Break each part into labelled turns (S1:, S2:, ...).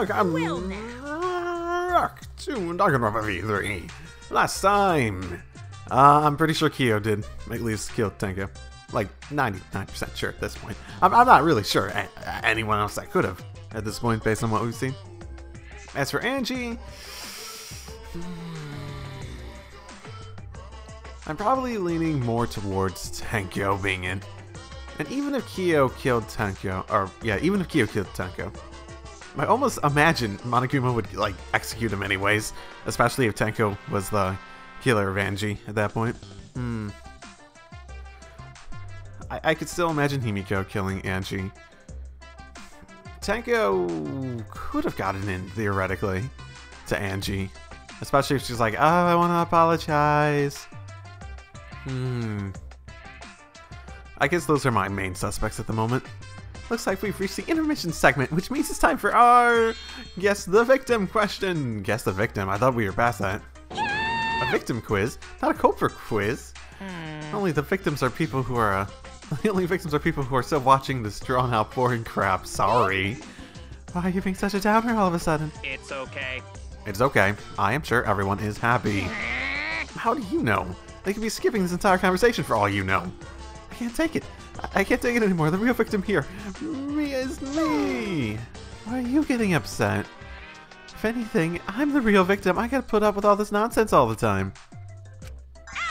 S1: Welcome back to Danganronpa V3. Last time, I'm pretty sure Kyo did at least kill Tenko. Like 99% sure at this point. I'm not really sure anyone else that could have at this point based on what we've seen. As for Angie, I'm probably leaning more towards Tenko being in. And even if Kyo killed Tenko, I almost imagine Monokuma would like execute him anyways, especially if Tenko was the killer of Angie at that point. I could still imagine Himiko killing Angie. Tenko could have gotten in theoretically to Angie, especially if she's like, "Oh, I want to apologize." I guess those are my main suspects at the moment. Looks like we've reached the intermission segment, which means it's time for our Guess the Victim question. Guess the Victim? I thought we were past that. A victim quiz? Not a culprit quiz. Only the victims are people who are, the only victims are people who are still watching this drawn out boring crap. Sorry. Why are you being such a downer all of a sudden?
S2: It's okay.
S1: It's okay. I am sure everyone is happy. How do you know? They could be skipping this entire conversation for all you know. I can't take it. I can't take it anymore. The real victim here. Me is me. Why are you getting upset? If anything, I'm the real victim. I gotta put up with all this nonsense all the time.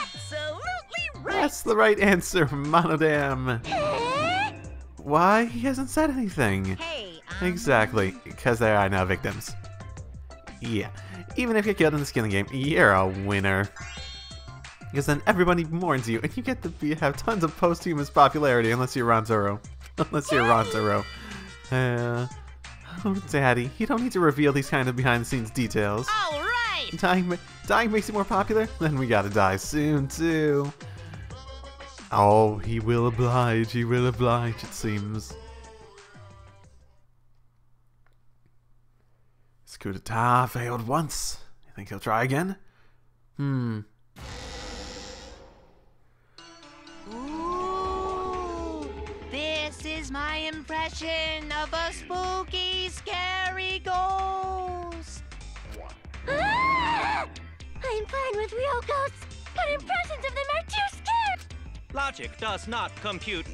S2: Absolutely right.
S1: That's the right answer, Monodam. Why? He hasn't said anything.
S2: Hey,
S1: Exactly, because they are now victims. Yeah, even if you're killed in the killing game, you're a winner. Because then everybody mourns you, and you get to have tons of posthumous popularity, unless you're Rantaro. Oh, Daddy, you don't need to reveal these kind of behind-the-scenes details.
S2: all right.
S1: Dying makes you more popular? Then we gotta die soon, too. Oh, he will oblige, it seems. His coup d'etat failed once. You think he'll try again?
S2: Ooh, this is my impression of a spooky, scary ghost.
S3: Ah! I'm fine with real ghosts, but impressions of them are too scary.
S2: Logic does not compute.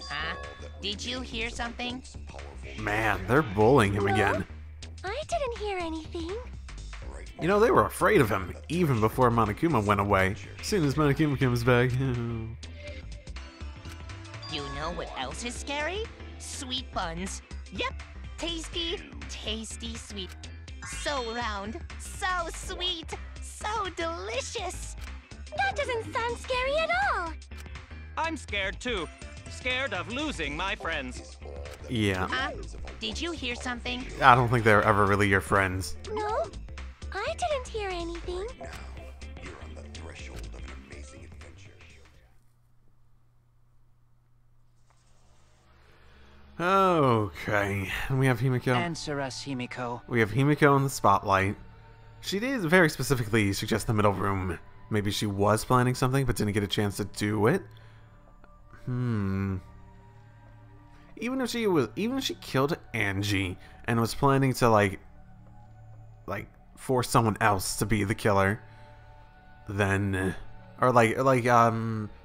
S2: Huh? Did you hear something?
S1: Man, they're bullying him again.
S3: I didn't hear anything.
S1: You know, they were afraid of him, even before Monokuma went away. As soon as Monokuma comes back...
S2: You know what else is scary? Sweet buns. Yep, tasty, tasty sweet. So round, so sweet, so delicious.
S3: That doesn't sound scary at all.
S2: I'm scared too. Scared of losing my friends.
S1: Yeah,
S2: Did you hear something?
S1: I don't think they're ever really your friends.
S3: No, I didn't hear anything.
S4: You're on the threshold of an amazing adventure.
S1: Okay, and we have Himiko.
S5: Answer us, Himiko.
S1: We have Himiko in the spotlight. She did very specifically suggest the middle room. Maybe she was planning something, but didn't get a chance to do it. Even if she killed Angie and was planning to like force someone else to be the killer, then or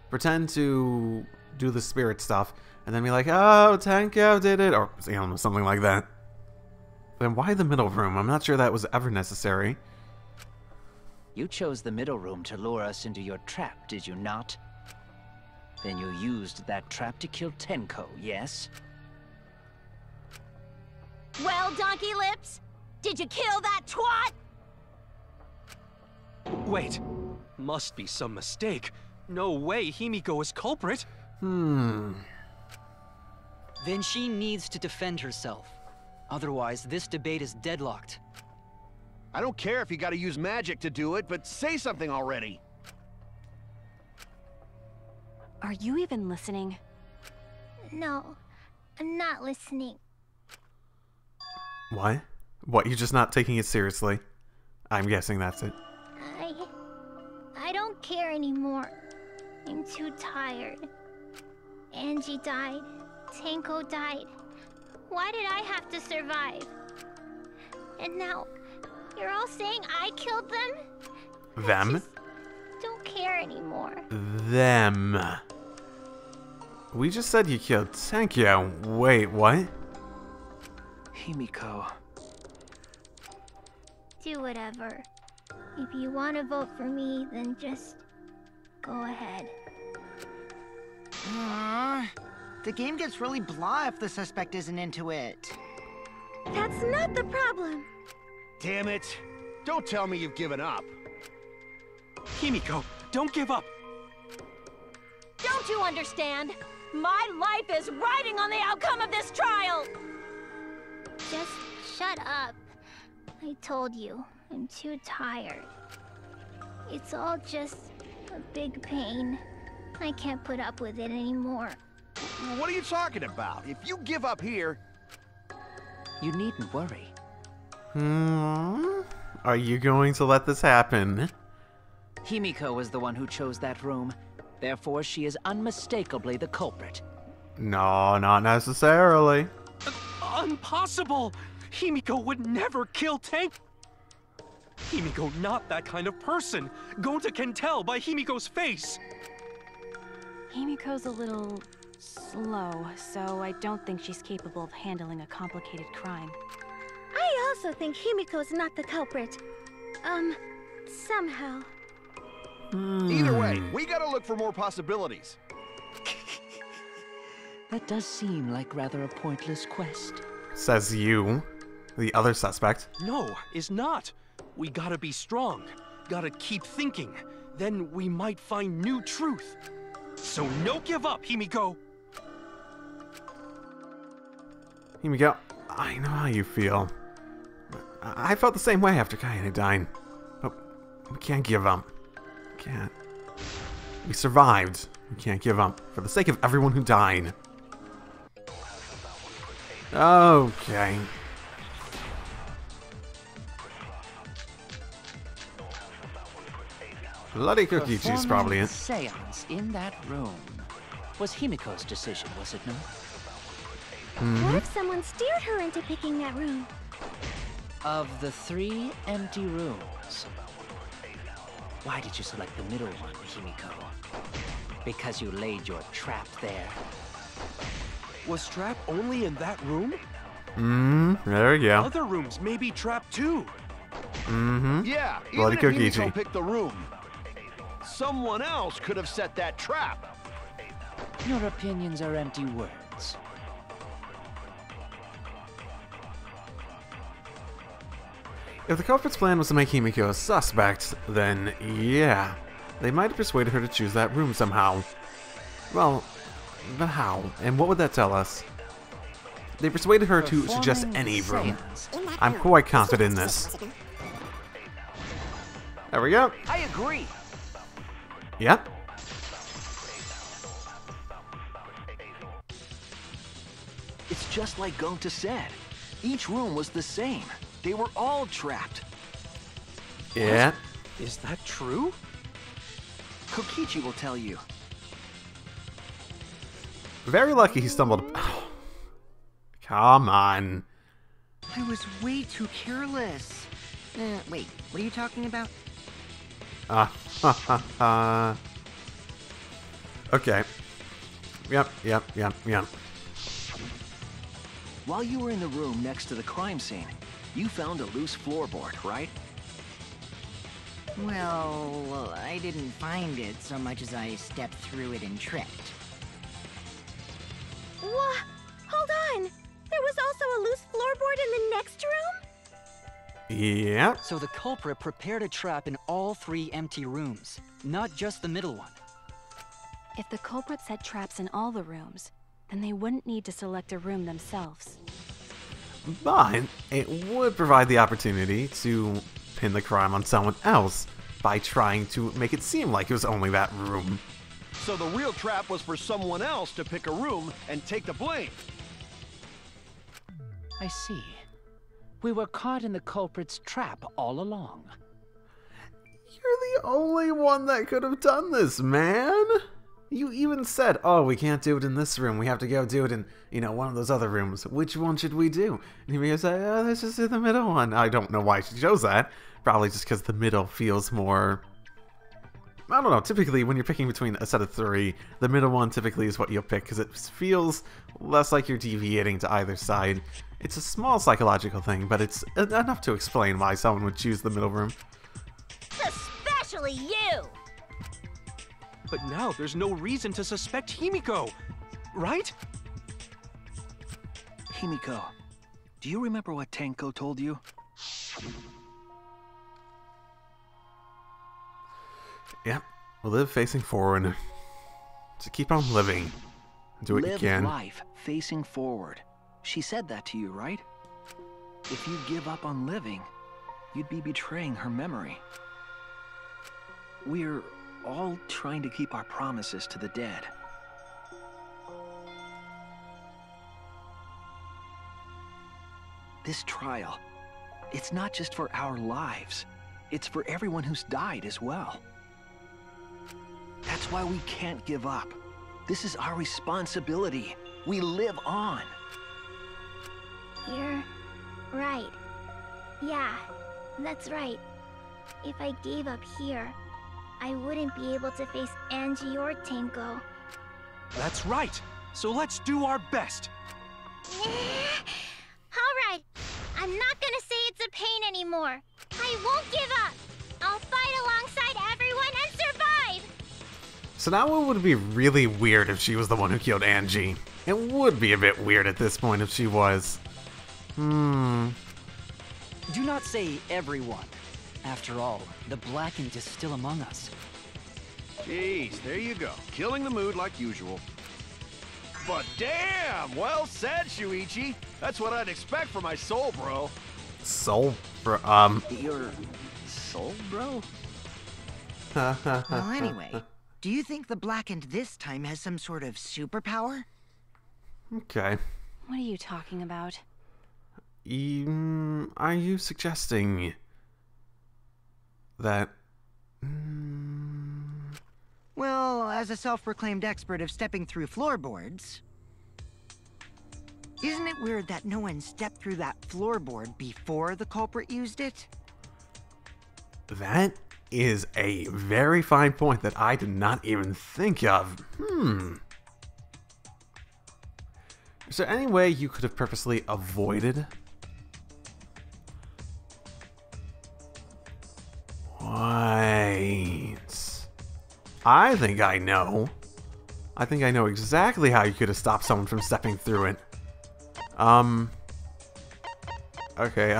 S1: pretend to do the spirit stuff and then be like, "Oh, Tenko did it," or something like that. Then why the middle room? I'm not sure that was ever necessary.
S5: You chose the middle room to lure us into your trap, did you not? Then you used that trap to kill Tenko, yes?
S3: Well, Donkey Lips, did you kill that twat?
S6: Wait, must be some mistake. No way Himiko is culprit.
S7: Then she needs to defend herself. Otherwise, this debate is deadlocked.
S8: I don't care if you gotta use magic to do it, but say something already.
S3: Are you even listening? No, I'm not listening.
S1: What? What, you're just not taking it seriously? I'm guessing that's it.
S3: I don't care anymore. I'm too tired. Angie died. Tenko died. Why did I have to survive? And now, you're all saying I killed them?
S1: Them?
S3: I just don't care anymore.
S1: Them. We just said you killed Tenkyo. Wait, what?
S5: Himiko.
S3: Do whatever. If you want to vote for me, then just go ahead.
S9: The game gets really blah if the suspect isn't into it.
S3: That's not the problem.
S8: Damn it. Don't tell me you've given up.
S6: Himiko, don't give up.
S3: Don't you understand? My life is riding on the outcome of this trial! Just shut up. I told you, I'm too tired. It's all just a big pain. I can't put up with it anymore.
S8: What are you talking about? If you give up here...
S5: You needn't worry.
S1: Are you going to let this happen?
S5: Himiko was the one who chose that room. Therefore, she is unmistakably the culprit.
S1: No, not necessarily.
S6: Impossible! Himiko would never kill Tank. Himiko not that kind of person. Gonta can tell by Himiko's face.
S10: Himiko's a little slow, so I don't think she's capable of handling a complicated crime.
S3: I also think Himiko's not the culprit. Somehow.
S8: Either way, we gotta look for more possibilities.
S5: That does seem like rather a pointless quest.
S1: Says you, the other suspect.
S6: No, is not. We gotta be strong. Gotta keep thinking. Then we might find new truth. So no give up, Himiko!
S1: Himiko, I know how you feel. I felt the same way after Kayane died. But we can't give up. Can't. We survived. We can't give up. For the sake of everyone who died. Okay. Bloody cookie cheese probably it.
S5: Seance in that room was Himiko's decision, was it not?
S3: What if someone steered her into picking that room?
S5: Of the 3 empty rooms, why did you select the middle one, Himiko? Because you laid your trap there?
S6: Was trap only in that room?
S1: There we go.
S6: Other rooms may be trapped too.
S8: Yeah,
S1: Bloody
S8: even if
S1: cookie
S8: Himiko
S1: cheese.
S8: picked the room, someone else could have set that trap.
S5: Your opinions are empty words.
S1: If the culprit's plan was to make Himiko a suspect, then yeah, they might have persuaded her to choose that room somehow. Well, but how? And what would that tell us? They persuaded her to suggest any room. I'm quite confident in this. There we go.
S9: I agree.
S1: Yep.
S11: It's just like Gonta said. Each room was the same. They were all trapped.
S1: Yeah.
S6: Is that true?
S11: Kokichi will tell you.
S1: Very lucky he stumbled. Oh, come on.
S9: I was way too careless. Wait, what are you talking about?
S1: Okay. Yep.
S11: While you were in the room next to the crime scene, you found a loose floorboard, right?
S9: Well, I didn't find it so much as I stepped through it and tripped.
S3: What? Hold on! There was also a loose floorboard in the next room?
S1: Yep.
S7: So the culprit prepared a trap in all 3 empty rooms, not just the middle one.
S10: If the culprit set traps in all the rooms, then they wouldn't need to select a room themselves.
S1: But it would provide the opportunity to pin the crime on someone else by trying to make it seem like it was only that room.
S8: So the real trap was for someone else to pick a room and take the blame.
S5: I see. We were caught in the culprit's trap all along.
S1: You're the only one that could have done this, man. You even said, oh, we can't do it in this room. We have to go do it in, one of those other rooms. Which one should we do? And Himiko said, oh, let's just do the middle one. I don't know why she chose that. Probably just because the middle feels more... I don't know. Typically, when you're picking between a set of 3, the middle one typically is what you'll pick because it feels less like you're deviating to either side. It's a small psychological thing, but it's enough to explain why someone would choose the middle room.
S3: Especially you!
S6: But now there's no reason to suspect Himiko, right?
S11: Himiko, do you remember what Tenko told you?
S1: Yep, we'll live facing forward. To keep on living. Do what you can.
S11: Live life facing forward. She said that to you, right? If you give up on living, you'd be betraying her memory. We're all trying to keep our promises to the dead. This trial, it's not just for our lives. It's for everyone who's died as well. That's why we can't give up. This is our responsibility. We live on.
S3: You're right. Yeah, that's right. If I gave up here, I wouldn't be able to face Angie or Tenko.
S6: That's right. So let's do our best.
S3: Alright, I'm not gonna say it's a pain anymore. I won't give up. I'll fight alongside everyone and survive!
S1: So now it would be really weird if she was the one who killed Angie. It would be a bit weird at this point if she was.
S7: Do not say everyone. After all, the Blackened is still among us.
S8: Jeez, there you go. Killing the mood like usual. But damn! Well said, Shuichi. That's what I'd expect from my soul, bro.
S1: Soul, bro?
S11: Your soul, bro?
S9: Well, anyway, do you think the Blackened this time has some sort of superpower?
S1: Okay.
S10: What are you talking about?
S1: Are you suggesting that...
S9: Well, as a self-proclaimed expert of stepping through floorboards... Isn't it weird that no one stepped through that floorboard before the culprit used it?
S1: That is a very fine point that I did not even think of. Is there any way you could have purposely avoided? Wait. I think I know. I think I know exactly how you could have stopped someone from stepping through it. Okay,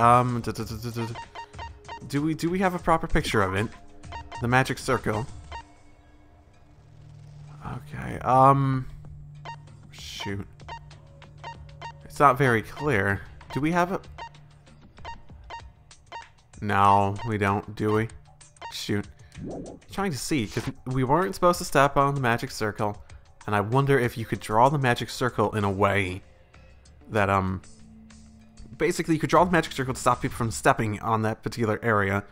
S1: do we have a proper picture of it? The magic circle. Okay, shoot. It's not very clear. Do we have a... No, we don't, do we? Shoot. I'm trying to see, because we weren't supposed to step on the magic circle, and I wonder if you could draw the magic circle in a way that, basically you could draw the magic circle to stop people from stepping on that particular area,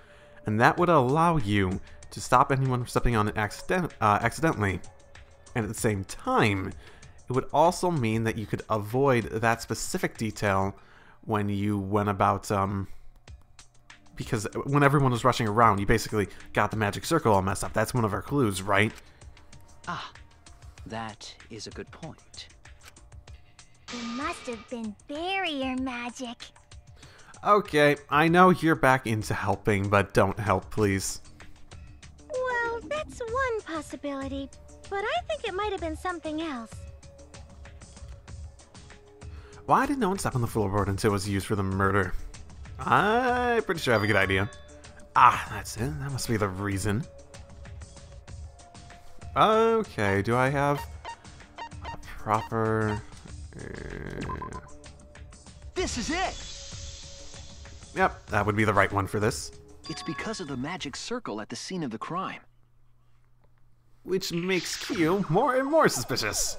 S1: and that would allow you to stop anyone from stepping on it accidentally. And at the same time, it would also mean that you could avoid that specific detail when you went about, because when everyone was rushing around, you basically got the magic circle all messed up. That's one of our clues, right?
S7: Ah, that is a good point.
S3: It must have been barrier magic.
S1: Okay, I know you're back into helping, but don't help, please.
S3: Well, that's one possibility, but I think it might have been something else.
S1: Why did no one step on the floorboard until it was used for the murder? I'm pretty sure I have a good idea. Ah, that's it. That must be the reason. Okay, do I have a proper...
S11: This is it!
S1: Yep, that would be the right one for this.
S11: It's because of the magic circle at the scene of the crime.
S1: Which makes Q more and more suspicious.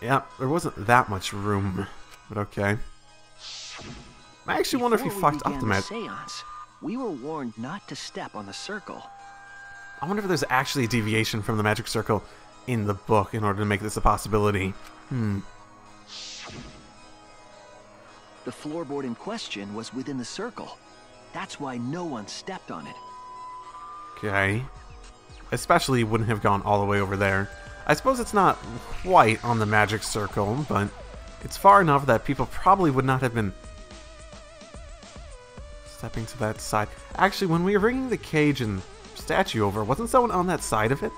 S1: Yep, there wasn't that much room, but okay. I actually wonder if he fucked up the magic.
S11: Seance, we were warned not to step on the circle.
S1: I wonder if there's actually a deviation from the magic circle in the book in order to make this a possibility.
S11: The floorboard in question was within the circle. That's why no one stepped on it.
S1: Okay. Especially wouldn't have gone all the way over there. I suppose it's not quite on the magic circle, but it's far enough that people probably would not have been stepping to that side. Actually, when we were bringing the cage and statue over, wasn't someone on that side of it?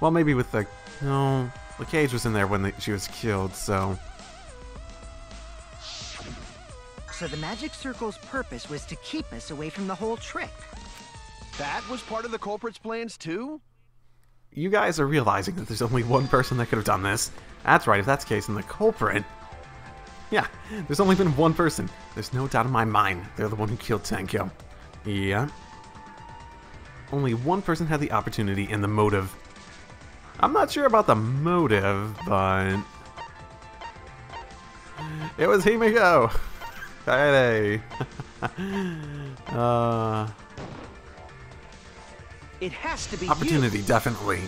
S1: Well, maybe with the... No, the cage was in there when she was killed, so...
S9: So the magic circle's purpose was to keep us away from the whole trick.
S8: That was part of the culprit's plans too?
S1: You guys are realizing that there's only one person that could have done this. That's right, if that's the case, then the culprit... Yeah, there's only been one person. There's no doubt in my mind they're the one who killed Tenko. Yeah. Only one person had the opportunity and the motive. I'm not sure about the motive, but... It was Himiko! Hey.
S9: It has to be
S1: opportunity,
S9: you.
S1: Definitely.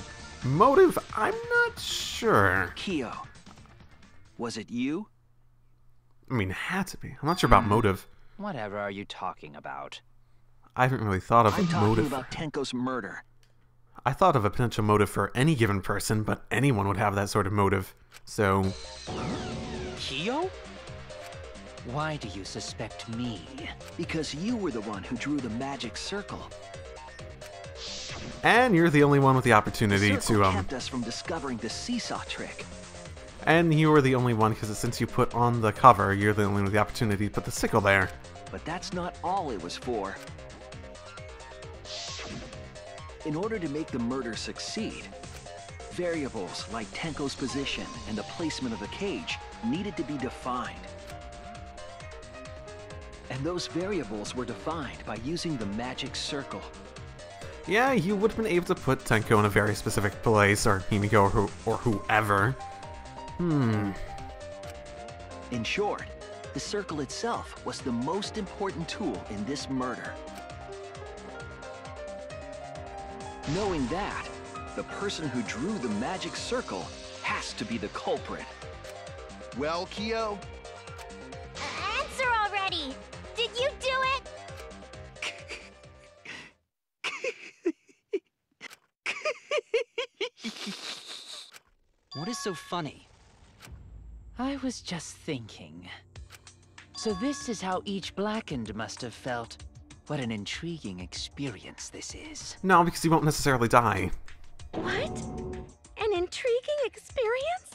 S1: Motive, I'm not sure.
S11: Kyo, was it you?
S1: I mean, it had to be. I'm not sure about motive.
S5: Whatever are you talking about?
S1: I haven't really thought of a motive.
S11: I'm talking about Tenko's murder.
S1: I thought of a potential motive for any given person, but anyone would have that sort of motive. So...
S5: Kyo? Why do you suspect me?
S11: Because you were the one who drew the magic circle.
S1: And you're the only one with the opportunity
S11: the circle
S1: to
S11: kept us from discovering the seesaw trick.
S1: And you were the only one because since you put on the cover, you're the only one with the opportunity to put the sickle there.
S11: But that's not all it was for. In order to make the murder succeed, variables like Tenko's position and the placement of the cage needed to be defined. And those variables were defined by using the magic circle.
S1: Yeah, you would have been able to put Tenko in a very specific place, or Himiko, or whoever.
S11: In short, the circle itself was the most important tool in this murder. Knowing that, the person who drew the magic circle has to be the culprit.
S8: Well, Kyo?
S3: Answer already! Did you do it?
S7: What is so funny?
S5: I was just thinking. So this is how each Blackened must have felt. What an intriguing experience this is.
S1: No, because you won't necessarily die.
S10: What? An intriguing experience?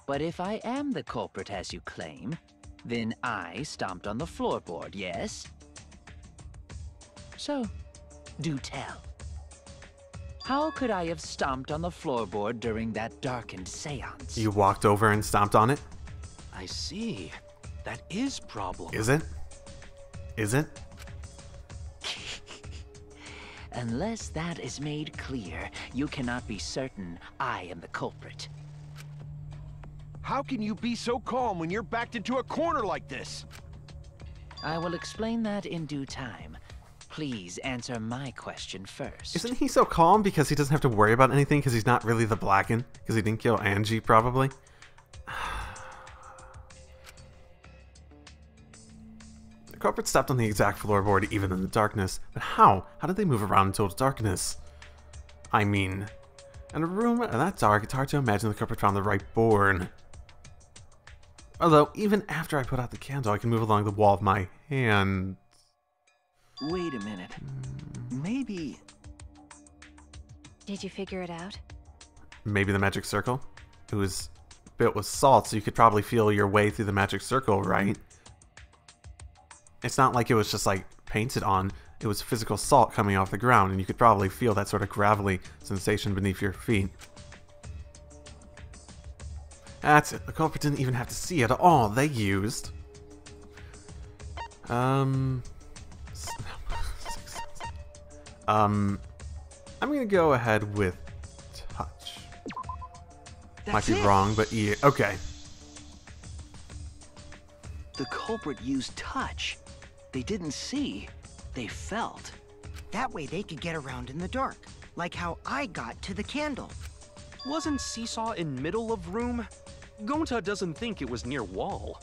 S5: But if I am the culprit as you claim, then I stomped on the floorboard, yes? So, do tell. How could I have stomped on the floorboard during that darkened seance?
S1: You walked over and stomped on it?
S6: I see. That is problem.
S1: Is it? Is it?
S5: Unless that is made clear, you cannot be certain I am the culprit.
S8: How can you be so calm when you're backed into a corner like this?
S5: I will explain that in due time. Please answer my question first.
S1: Isn't he so calm because he doesn't have to worry about anything because he's not really the Blacken? Because he didn't kill Angie, probably? The culprit stepped on the exact floorboard even in the darkness. But how? How did they move around in total darkness? I mean, in a room that dark, it's hard to imagine the culprit found the right board. Although, even after I put out the candle, I can move along the wall of my hand.
S11: Wait a minute. Maybe...
S10: Did you figure it out?
S1: Maybe the magic circle? It was built with salt, so you could probably feel your way through the magic circle, right? It's not like it was just like painted on. It was physical salt coming off the ground, and you could probably feel that sort of gravelly sensation beneath your feet. That's it. The culprit didn't even have to see it at all. They used... I'm gonna go ahead with touch. Might be wrong, but yeah, okay.
S11: The culprit used touch. They didn't see.
S9: they felt. That way they could get around in the dark, like how I got to the candle.
S6: Wasn't Seesaw in middle of room? Gonta doesn't think it was near wall.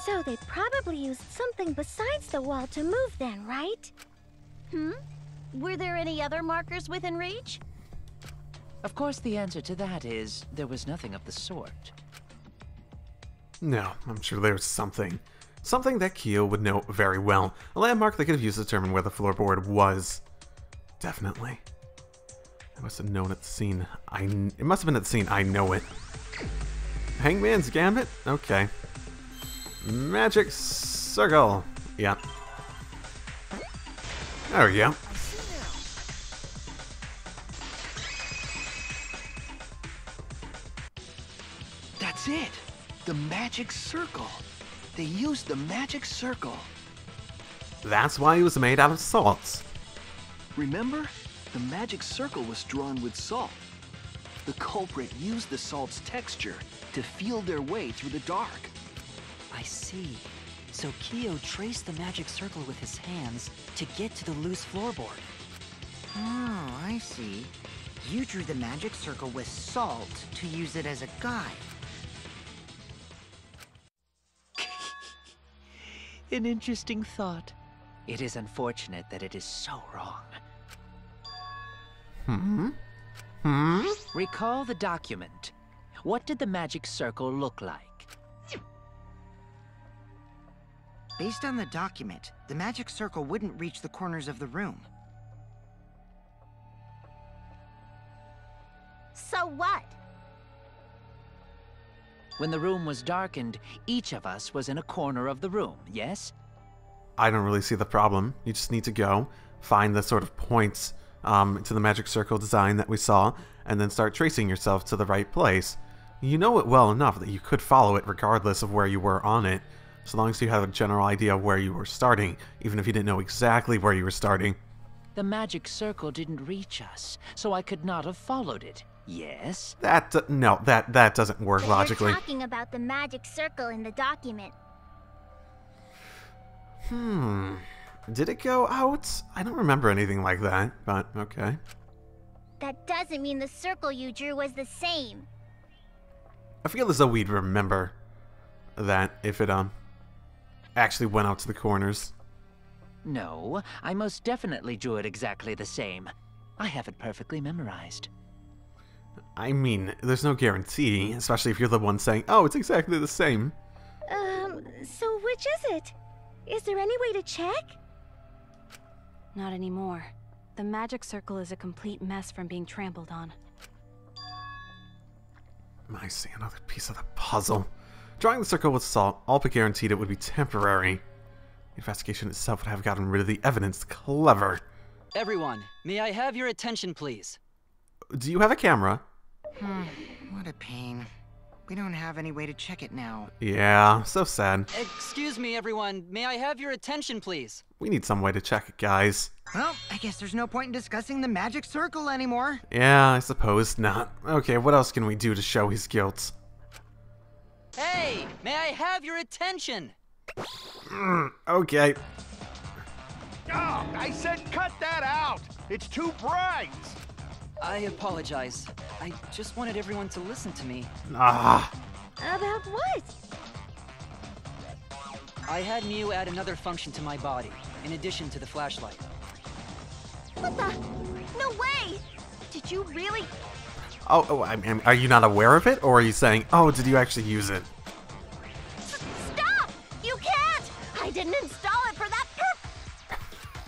S3: So they probably used something besides the wall to move then, right? Were there any other markers within reach?
S5: Of course, the answer to that is there was nothing of the sort.
S1: No, I'm sure there was something. Something that Kyo would know very well. A landmark they could have used to determine where the floorboard was. Definitely. I must have known at the scene. It must have been at the scene. I know it. Hangman's Gambit? Okay. Magic Circle. Yeah. There we go.
S11: That's it! The magic circle. They used the magic circle.
S1: That's why it was made out of salts.
S11: Remember? The magic circle was drawn with salt. The culprit used the salt's texture to feel their way through the dark.
S7: I see. So Kyo traced the magic circle with his hands to get to the loose floorboard.
S9: Oh, I see. You drew the magic circle with salt to use it as a guide.
S5: An interesting thought. It is unfortunate that it is so wrong. Recall the document. What did the magic circle look like?
S9: Based on the document, the magic circle wouldn't reach the corners of the room.
S3: So what?
S5: When the room was darkened, each of us was in a corner of the room, yes?
S1: I don't really see the problem. You just need to go, find the sort of points to the magic circle design that we saw, and then start tracing yourself to the right place. You know it well enough that you could follow it regardless of where you were on it, so long as you have a general idea of where you were starting, even if you didn't know exactly where you were starting.
S5: The magic circle didn't reach us, so I could not have followed it. Yes?
S1: No, that doesn't work logically.
S3: You're talking about the magic circle in the document.
S1: Did it go out? I don't remember anything like that, but okay.
S3: That doesn't mean the circle you drew was the same.
S1: I feel as though we'd remember that if it actually went out to the corners.
S5: No, I most definitely drew it exactly the same. I have it perfectly memorized.
S1: I mean, there's no guarantee, especially if you're the one saying, oh, it's exactly the same.
S3: So which is it? Is there any way to check?
S10: Not anymore. The magic circle is a complete mess from being trampled on.
S1: I see another piece of the puzzle. Drawing the circle with salt, all but guaranteed it would be temporary. The investigation itself would have gotten rid of the evidence. Clever.
S7: Everyone, may I have your attention, please?
S1: Do you have a camera?
S9: What a pain. We don't have any way to check it now.
S1: Yeah, so sad.
S7: Excuse me, everyone. May I have your attention, please?
S1: We need some way to check it, guys.
S9: Well, I guess there's no point in discussing the magic circle anymore.
S1: Yeah, I suppose not. Okay, what else can we do to show his guilt?
S7: Hey, may I have your attention?
S1: Okay.
S8: Oh, I said cut that out! It's too bright!
S7: I apologize. I just wanted everyone to listen to me.
S3: About what?
S7: I had Miu add another function to my body, in addition to the flashlight.
S3: What the? No way! Did you really?
S1: I mean, are you not aware of it, or are you saying, oh, did you actually use it?
S3: Stop! You can't! I didn't install it for that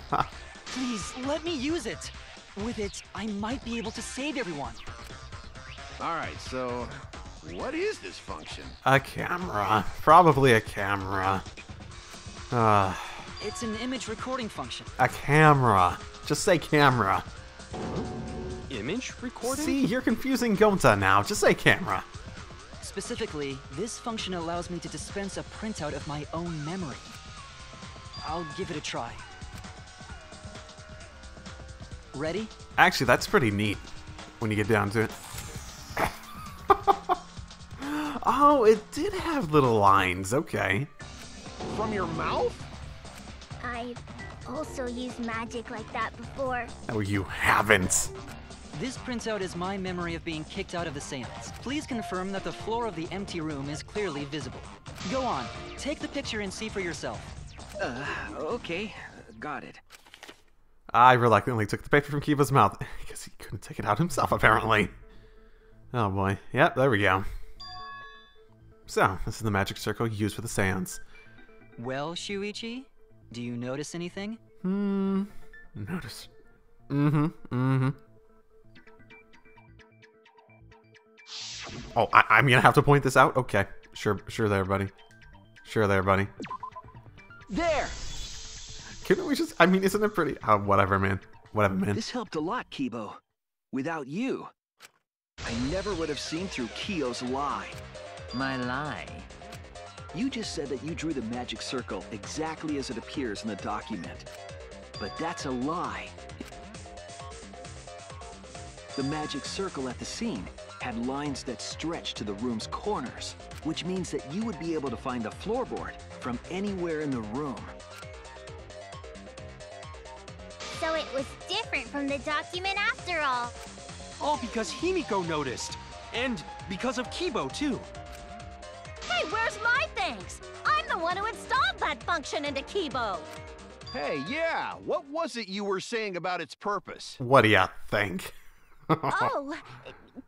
S3: purpose!
S7: Please, let me use it. With it, I might be able to save everyone.
S8: Alright, so what is this function?
S1: A camera. Probably a camera.
S7: It's an image recording function.
S1: A camera. Just say camera.
S6: Image recording?
S1: See, you're confusing Gonta now. Just say camera.
S7: Specifically, this function allows me to dispense a printout of my own memory. I'll give it a try. Ready?
S1: Actually, that's pretty neat when you get down to it. Oh, it did have little lines. Okay.
S8: From your mouth?
S3: I've also used magic like that before.
S1: Oh, you haven't.
S7: This prints out as my memory of being kicked out of the seance. Please confirm that the floor of the empty room is clearly visible. Go on, take the picture and see for yourself.
S11: Okay. Got it.
S1: I reluctantly took the paper from Kiba's mouth because he couldn't take it out himself, apparently. Oh boy. Yep, there we go. So, this is the magic circle used for the seance.
S7: Well, Shuichi, do you notice anything?
S1: Notice. Mm-hmm. Oh, I'm gonna have to point this out? Okay. Sure there, buddy. Sure there, buddy.
S11: There!
S1: Couldn't we just... I mean, isn't it pretty... whatever, man. Whatever, man.
S11: This helped a lot, Kibo. Without you, I never would have seen through Kyo's lie.
S5: My lie?
S11: You just said that you drew the magic circle exactly as it appears in the document. But that's a lie. The magic circle at the scene had lines that stretched to the room's corners, which means that you would be able to find the floorboard from anywhere in the room.
S3: So it was different from the document after all.
S6: All because Himiko noticed. And because of Kibo, too.
S3: Hey, where's my thanks? I'm the one who installed that function into Kibo.
S8: Hey, yeah, what was it you were saying about its purpose?
S1: What do ya think?
S3: Oh,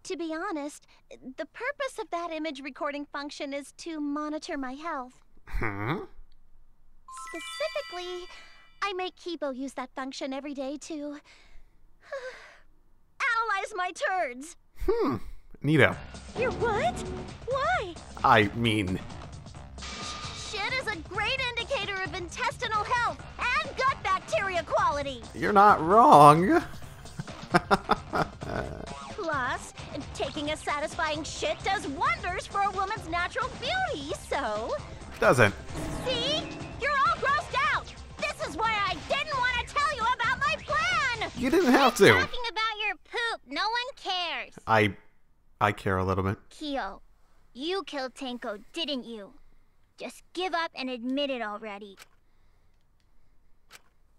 S3: to be honest, the purpose of that image recording function is to monitor my health. Specifically, I make Kibo use that function every day to analyze my turds.
S1: Neato.
S3: You're what? Why?
S1: I mean...
S3: Shit is a great indicator of intestinal health and gut bacteria quality.
S1: You're not wrong.
S3: Plus, taking a satisfying shit does wonders for a woman's natural beauty, so...
S1: Doesn't.
S3: See? You're all grossed out. This is why I didn't want to tell you about my plan.
S1: You didn't have to.
S3: Talking about your poop, no one cares.
S1: I care a little bit.
S3: Kyo, you killed Tenko, didn't you? Just give up and admit it already.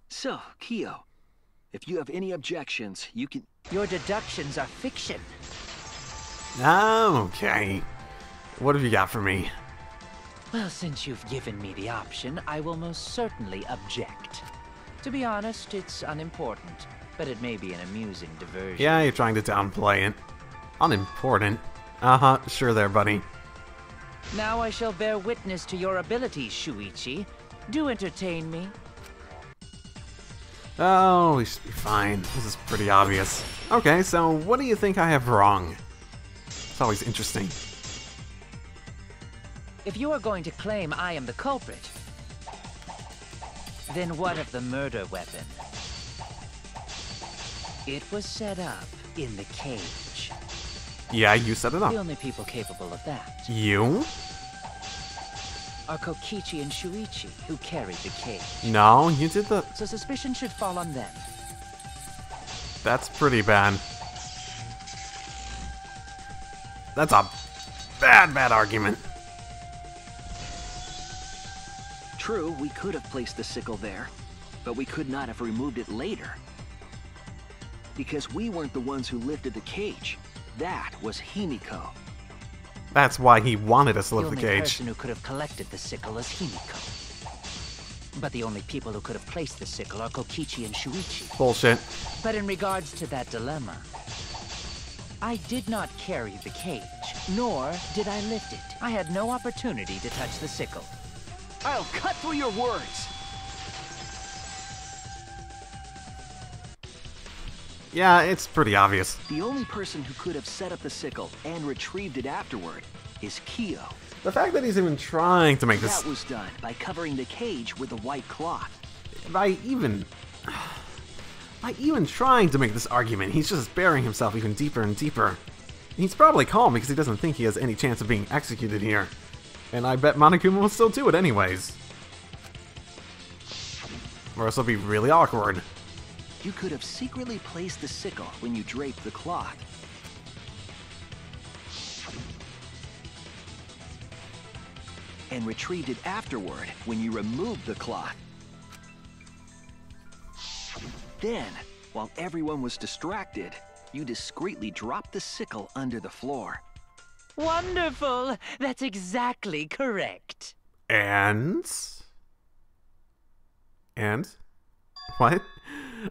S11: So, Kyo, if you have any objections, you can...
S5: Your deductions are fiction.
S1: Okay. What have you got for me?
S5: Well, since you've given me the option, I will most certainly object. To be honest, it's unimportant, but it may be an amusing diversion.
S1: Yeah, you're trying to downplay it. Unimportant. Sure there, buddy.
S5: Now I shall bear witness to your abilities, Shuichi. Do entertain me.
S1: Oh, we should be fine. This is pretty obvious. Okay, so what do you think I have wrong? It's always interesting.
S5: If you are going to claim I am the culprit, then what of the murder weapon? It was set up in the cage.
S1: Yeah, you set it up.
S5: The only people capable of that
S1: You?
S5: are Kokichi and Shuichi, who carried the cage.
S1: No, you did the...
S5: So suspicion should fall on them.
S1: That's pretty bad. That's a bad argument.
S11: True, we could have placed the sickle there, but we could not have removed it later. Because we weren't the ones who lifted the cage. That was Himiko.
S1: That's why he wanted us to lift the
S5: The only
S1: cage.
S5: person who could have collected the sickle is Himiko. But the only people who could have placed the sickle are Kokichi and Shuichi.
S1: Bullshit.
S5: But in regards to that dilemma, I did not carry the cage, nor did I lift it. I had no opportunity to touch the sickle.
S11: I'll cut through your words!
S1: Yeah, it's pretty obvious.
S11: The only person who could have set up the sickle and retrieved it afterward is Kyo.
S1: The fact that he's even trying to make this...
S11: That was done by covering the cage with a white cloth.
S1: By even trying to make this argument, he's just burying himself even deeper and deeper. He's probably calm because he doesn't think he has any chance of being executed here. And I bet Monokuma will still do it anyways. Or else it'll be really awkward.
S11: You could have secretly placed the sickle when you draped the cloth. And retrieved it afterward when you removed the cloth. Then, while everyone was distracted, you discreetly dropped the sickle under the floor.
S5: Wonderful! That's exactly correct.
S1: And? What?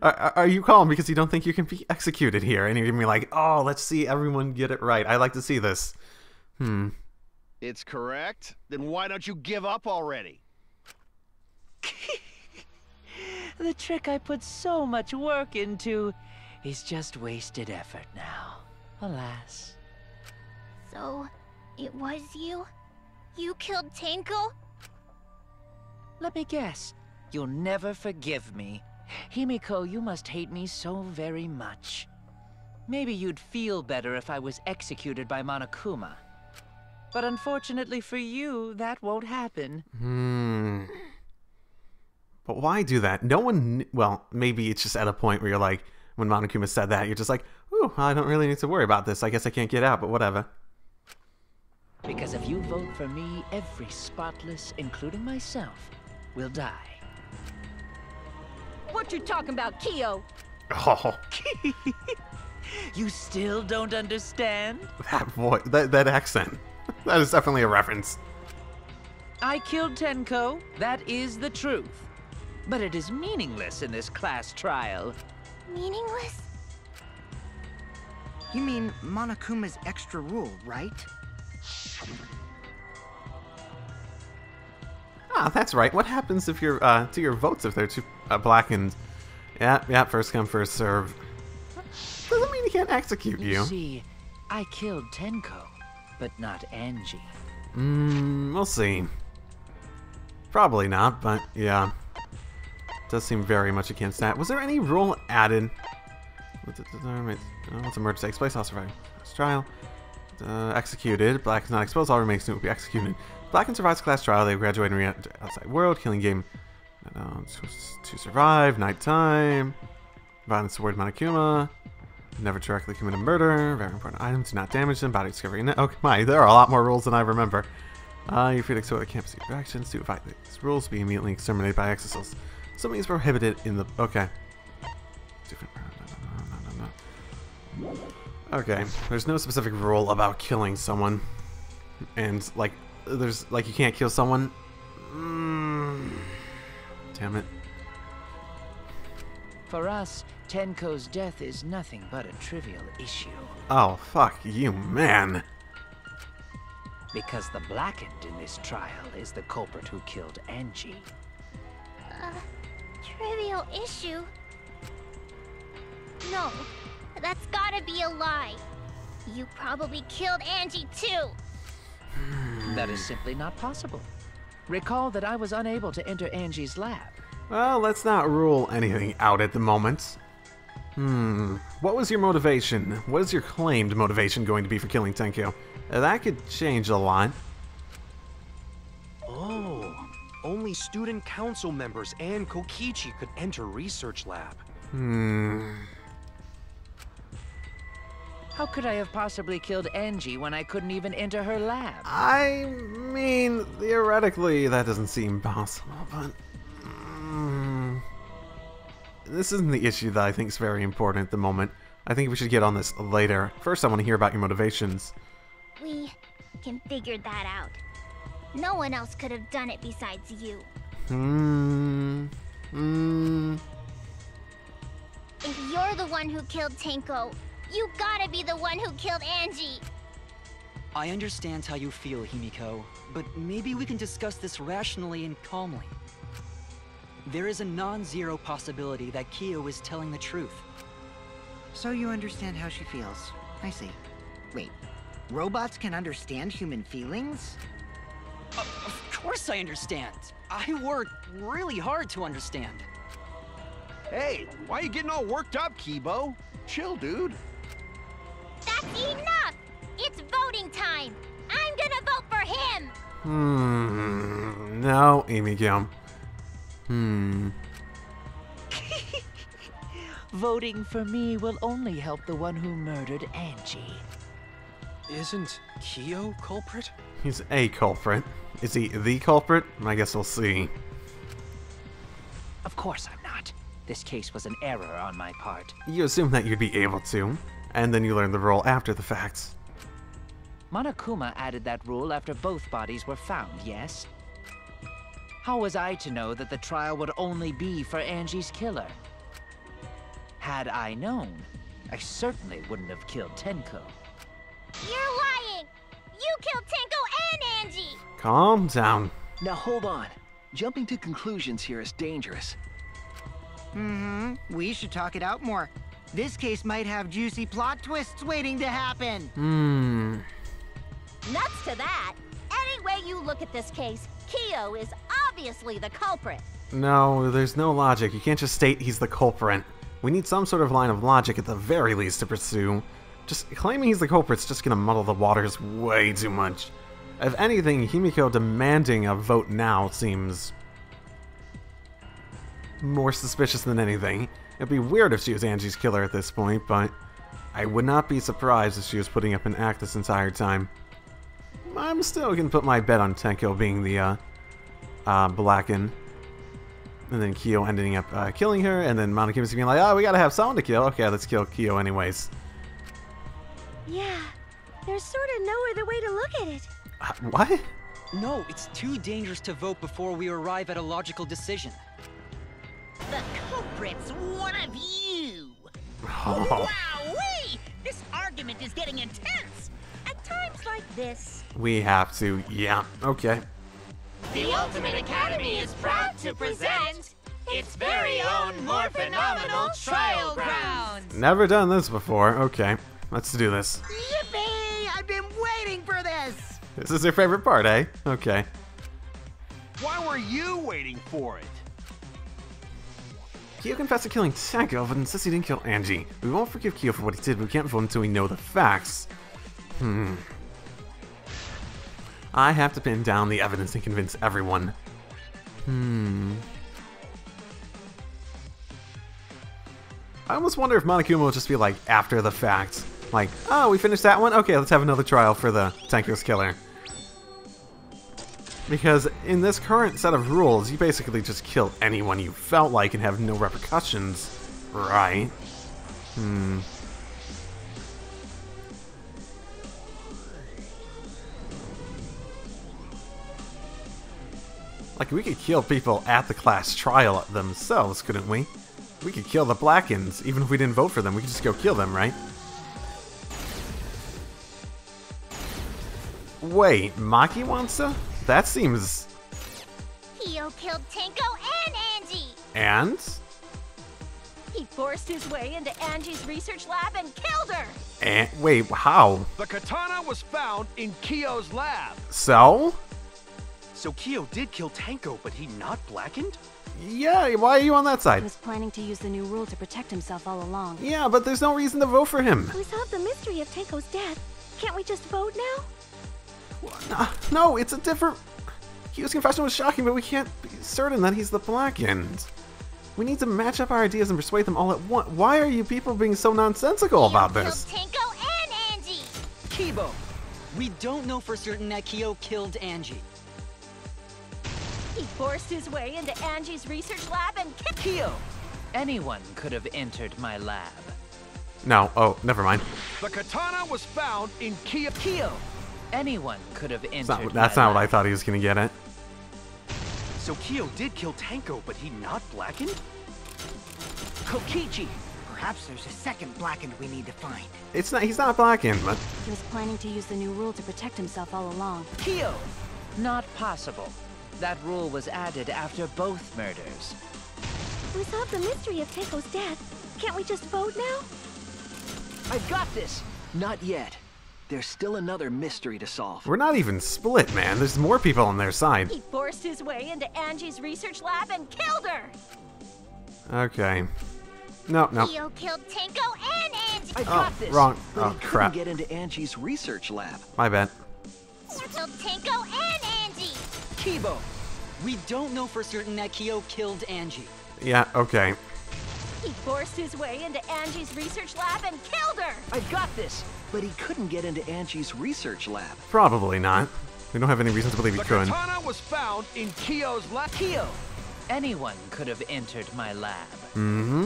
S1: Are you calm because you don't think you can be executed here? And you're gonna be like, oh, let's see everyone get it right. I like to see this.
S8: It's correct? Then why don't you give up already?
S5: The trick I put so much work into is just wasted effort now. Alas.
S3: So, it was you? You killed Tenko?
S5: Let me guess. You'll never forgive me. Himiko, you must hate me so very much. Maybe you'd feel better if I was executed by Monokuma. But unfortunately for you, that won't happen.
S1: But why do that? No one... Well, maybe it's just at a point where you're like, when Monokuma said that, you're just like, ooh, I don't really need to worry about this. I guess I can't get out, but whatever.
S5: Because if you vote for me, every spotless, including myself, will die.
S3: What you talking about, Kyo?
S1: Oh.
S5: You still don't understand?
S1: That voice, that accent. That is definitely a reference.
S5: I killed Tenko. That is the truth. But it is meaningless in this class trial.
S3: Meaningless?
S9: You mean Monokuma's extra rule, right?
S1: Ah, that's right. What happens if your to your votes if they're too blackened? Yeah, first come, first serve. Doesn't mean he can't execute you.
S5: You see, I killed Tenko, but not Angie.
S1: We'll see. Probably not, but yeah. Does seem very much against that. Was there any rule added? Once a murder takes place, I'll survive this trial. Executed. Black is not exposed. All remaining students will be executed. Black can survive class trial. They graduate and re-enter outside world. Killing game to survive. Nighttime. Violence toward Monokuma. Never directly commit a murder. Very important items. Do not damage them. Body discovery. Okay, my. There are a lot more rules than I remember. You're free to explore the campus your actions. To fight these rules, be immediately exterminated by exorcists. Something is prohibited in the... Okay. Different... No. Okay. There's no specific rule about killing someone. And, like, there's... Like, you can't kill someone. Damn it.
S5: For us, Tenko's death is nothing but a trivial issue.
S1: Oh, fuck you, man.
S5: Because the blackened in this trial is the culprit who killed Angie.
S3: Trivial issue? No, that's gotta be a lie. You probably killed Angie too.
S5: That is simply not possible. Recall that I was unable to enter Angie's lab.
S1: Well, let's not rule anything out at the moment. What was your motivation? What is your claimed motivation going to be for killing Tenko? That could change a lot.
S6: Oh, only student council members and Kokichi could enter research lab.
S5: How could I have possibly killed Angie when I couldn't even enter her lab?
S1: I mean, theoretically, that doesn't seem possible, but... This isn't the issue that I think is very important at the moment. I think we should get on this later. First, I want to hear about your motivations.
S3: We can figure that out. No one else could have done it besides you. If you're the one who killed Tenko, you gotta be the one who killed Angie.
S7: I understand how you feel, Himiko, but maybe we can discuss this rationally and calmly. There is a non-zero possibility that Kyo is telling the truth.
S9: So you understand how she feels. I see. Wait, robots can understand human feelings?
S7: Of course I understand. I worked really hard to understand.
S8: Hey, why are you getting all worked up, Kibo? Chill, dude.
S3: That's enough! It's voting time! I'm gonna vote for him!
S1: No, Himiko.
S5: Voting for me will only help the one who murdered Angie.
S6: Isn't Kyo culprit?
S1: He's a culprit. Is he the culprit? I guess we'll see.
S5: Of course I'm not. This case was an error on my part.
S1: You assumed that you'd be able to, and then you learned the rule after the fact.
S5: Monokuma added that rule after both bodies were found, yes? How was I to know that the trial would only be for Angie's killer? Had I known, I certainly wouldn't have killed Tenko.
S3: You're lying! You killed Tenko and Angie!
S1: Calm down.
S11: Now hold on. Jumping to conclusions here is dangerous.
S9: We should talk it out more. This case might have juicy plot twists waiting to happen.
S3: Nuts to that! Any way you look at this case, Kyo is obviously the culprit.
S1: No, there's no logic. You can't just state he's the culprit. We need some sort of line of logic at the very least to pursue. Just claiming he's the culprit's just gonna muddle the waters way too much. If anything, Himiko demanding a vote now seems more suspicious than anything. It'd be weird if she was Angie's killer at this point, but I would not be surprised if she was putting up an act this entire time. I'm still gonna put my bet on Tenko being the Blackened. And then Kyo ending up killing her, and then Monokuma's being like, oh, we gotta have someone to kill. Okay, let's kill Kyo anyways.
S3: Yeah, there's sort of no other way to look at it.
S1: What?
S7: No, it's too dangerous to vote before we arrive at a logical decision.
S2: The culprit's one of you!
S1: Oh.
S2: Wowee! This argument is getting intense! At times like this...
S1: We have to, yeah, okay.
S2: The Ultimate Academy is proud to present its very own more phenomenal trial grounds!
S1: Never done this before, okay. Let's do this.
S9: Yippee! I've been waiting for this!
S1: This is your favorite part, eh? Okay.
S8: Why were you waiting for it?
S1: Kyo confessed to killing Tenko, but insists he didn't kill Angie. We won't forgive Kyo for what he did, but we can't vote until we know the facts. I have to pin down the evidence and convince everyone. I almost wonder if Monokuma will just be like, after the fact. Like, oh, we finished that one? Okay, let's have another trial for the Tenko's killer. Because in this current set of rules, you basically just kill anyone you felt like and have no repercussions, right? Like, we could kill people at the class trial themselves, couldn't we? We could kill the Blackens, even if we didn't vote for them. We could just go kill them, right? Wait, Maki wants to? That seems...
S3: Kyo killed Tenko and Angie!
S1: And?
S3: He forced his way into Angie's research lab and killed her!
S1: And wait, how?
S8: The katana was found in Kyo's lab.
S1: So?
S6: So Kyo did kill Tenko, but he not Blackened?
S1: Yeah, why are you on that
S10: He
S1: side?
S10: was planning to use the new rule to protect himself all along.
S1: Yeah, but there's no reason to vote for him.
S3: We solved the mystery of Tenko's death. Can't we just vote now?
S1: No, it's a different... Kyo's confession was shocking, but we can't be certain that he's the Blackened. We need to match up our ideas and persuade them all at once. Why are you people being so nonsensical about this?
S3: Killed Tenko and Angie!
S7: Kibo! We don't know for certain that Kyo killed Angie.
S3: He forced his way into Angie's research lab and killed
S5: Kyo! Anyone could have entered my lab.
S1: No, oh, never mind.
S8: The katana was found in
S5: Kyo! Anyone could have entered
S1: That's not what I thought he was gonna get at.
S6: So Kyo did kill Tenko, but he not Blackened?
S9: Kokichi! Perhaps there's a second Blackened we need to find.
S1: It's not. He's not Blackened, but...
S10: He was planning to use the new rule to protect himself all along.
S5: Kyo! Not possible. That rule was added after both murders.
S3: We solved the mystery of Tenko's death. Can't we just vote now?
S11: I've got this! Not yet. There's still another mystery to solve.
S1: We're not even split, man. There's more people on their side.
S3: He forced his way into Angie's research lab and killed her!
S1: Okay. No.
S3: Kyo killed Tenko and Angie!
S11: I got this!
S1: Wrong.
S11: But
S1: Oh,
S11: he couldn't
S1: crap.
S11: get into Angie's research lab.
S1: My bad.
S3: Killed Tenko and Angie!
S7: Kibo! We don't know for certain that Kyo killed Angie.
S1: Yeah, okay.
S3: He forced his way into Angie's research lab and killed her!
S11: I got this! But he couldn't get into Angie's research lab.
S1: Probably not. We don't have any reason to believe he
S8: The
S1: could.
S8: katana was found in Kyo's lab.
S5: Kyo! Anyone could have entered my lab.
S1: Mm-hmm.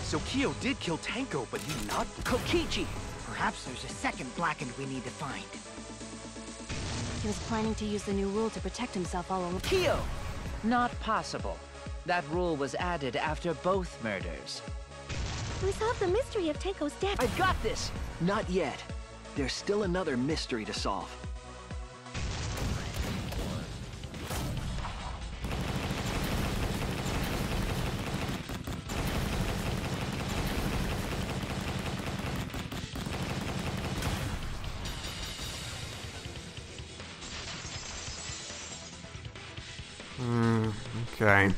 S6: So Kyo did kill Tanko, but he not?
S9: Kokichi! Perhaps there's a second Blackened we need to find.
S10: He was planning to use the new rule to protect himself all along.
S5: Kyo! Not possible. That rule was added after both murders.
S3: We solved the mystery of Tanko's death.
S11: I've got this! Not yet. There's still another mystery to solve.
S1: Okay.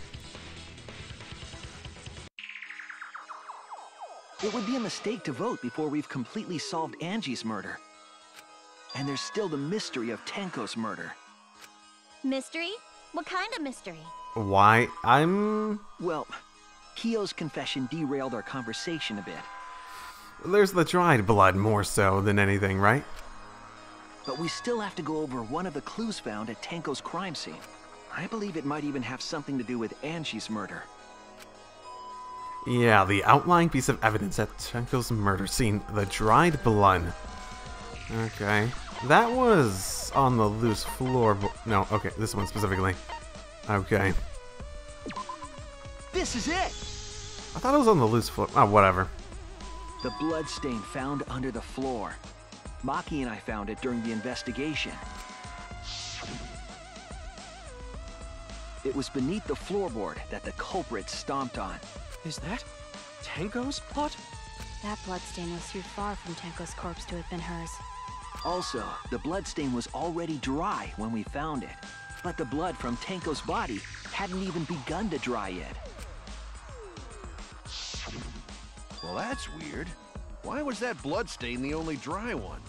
S11: It would be a mistake to vote before we've completely solved Angie's murder. And there's still the mystery of Tanko's murder.
S3: Mystery? What kind of mystery?
S1: Why?
S11: Well, Kyo's confession derailed our conversation a bit.
S1: There's the dried blood more so than anything, right?
S11: But we still have to go over one of the clues found at Tanko's crime scene. I believe it might even have something to do with Angie's murder.
S1: Yeah, the outlying piece of evidence at Tanko's murder scene, the dried blood. Okay. That was on the loose floor. No, okay, this one specifically. Okay.
S11: This is it!
S1: I thought it was on the loose floor. Oh, whatever.
S11: The blood stain found under the floor. Maki and I found it during the investigation. It was beneath the floorboard that the culprit stomped on.
S6: Is that Tanko's plot?
S10: That bloodstain was too far from Tanko's corpse to have been hers.
S11: Also, the bloodstain was already dry when we found it. But the blood from Tanko's body hadn't even begun to dry yet.
S8: Well, that's weird. Why was that bloodstain the only dry one?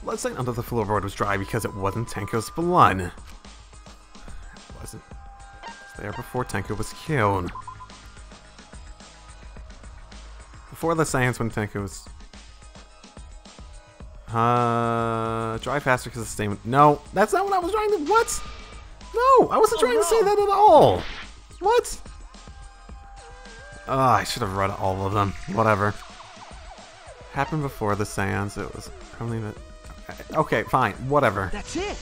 S1: Bloodstain under the floorboard was dry because it wasn't Tanko's blood. It wasn't. It was there before Tanko was killed. Before the seance when Tanko was... dry faster because the stain... No, that's not what I was trying to... What? No, I wasn't trying to say that at all. What? I should have read all of them. Whatever. Happened before the seance. It was only that... Okay, fine. Whatever.
S9: That's it!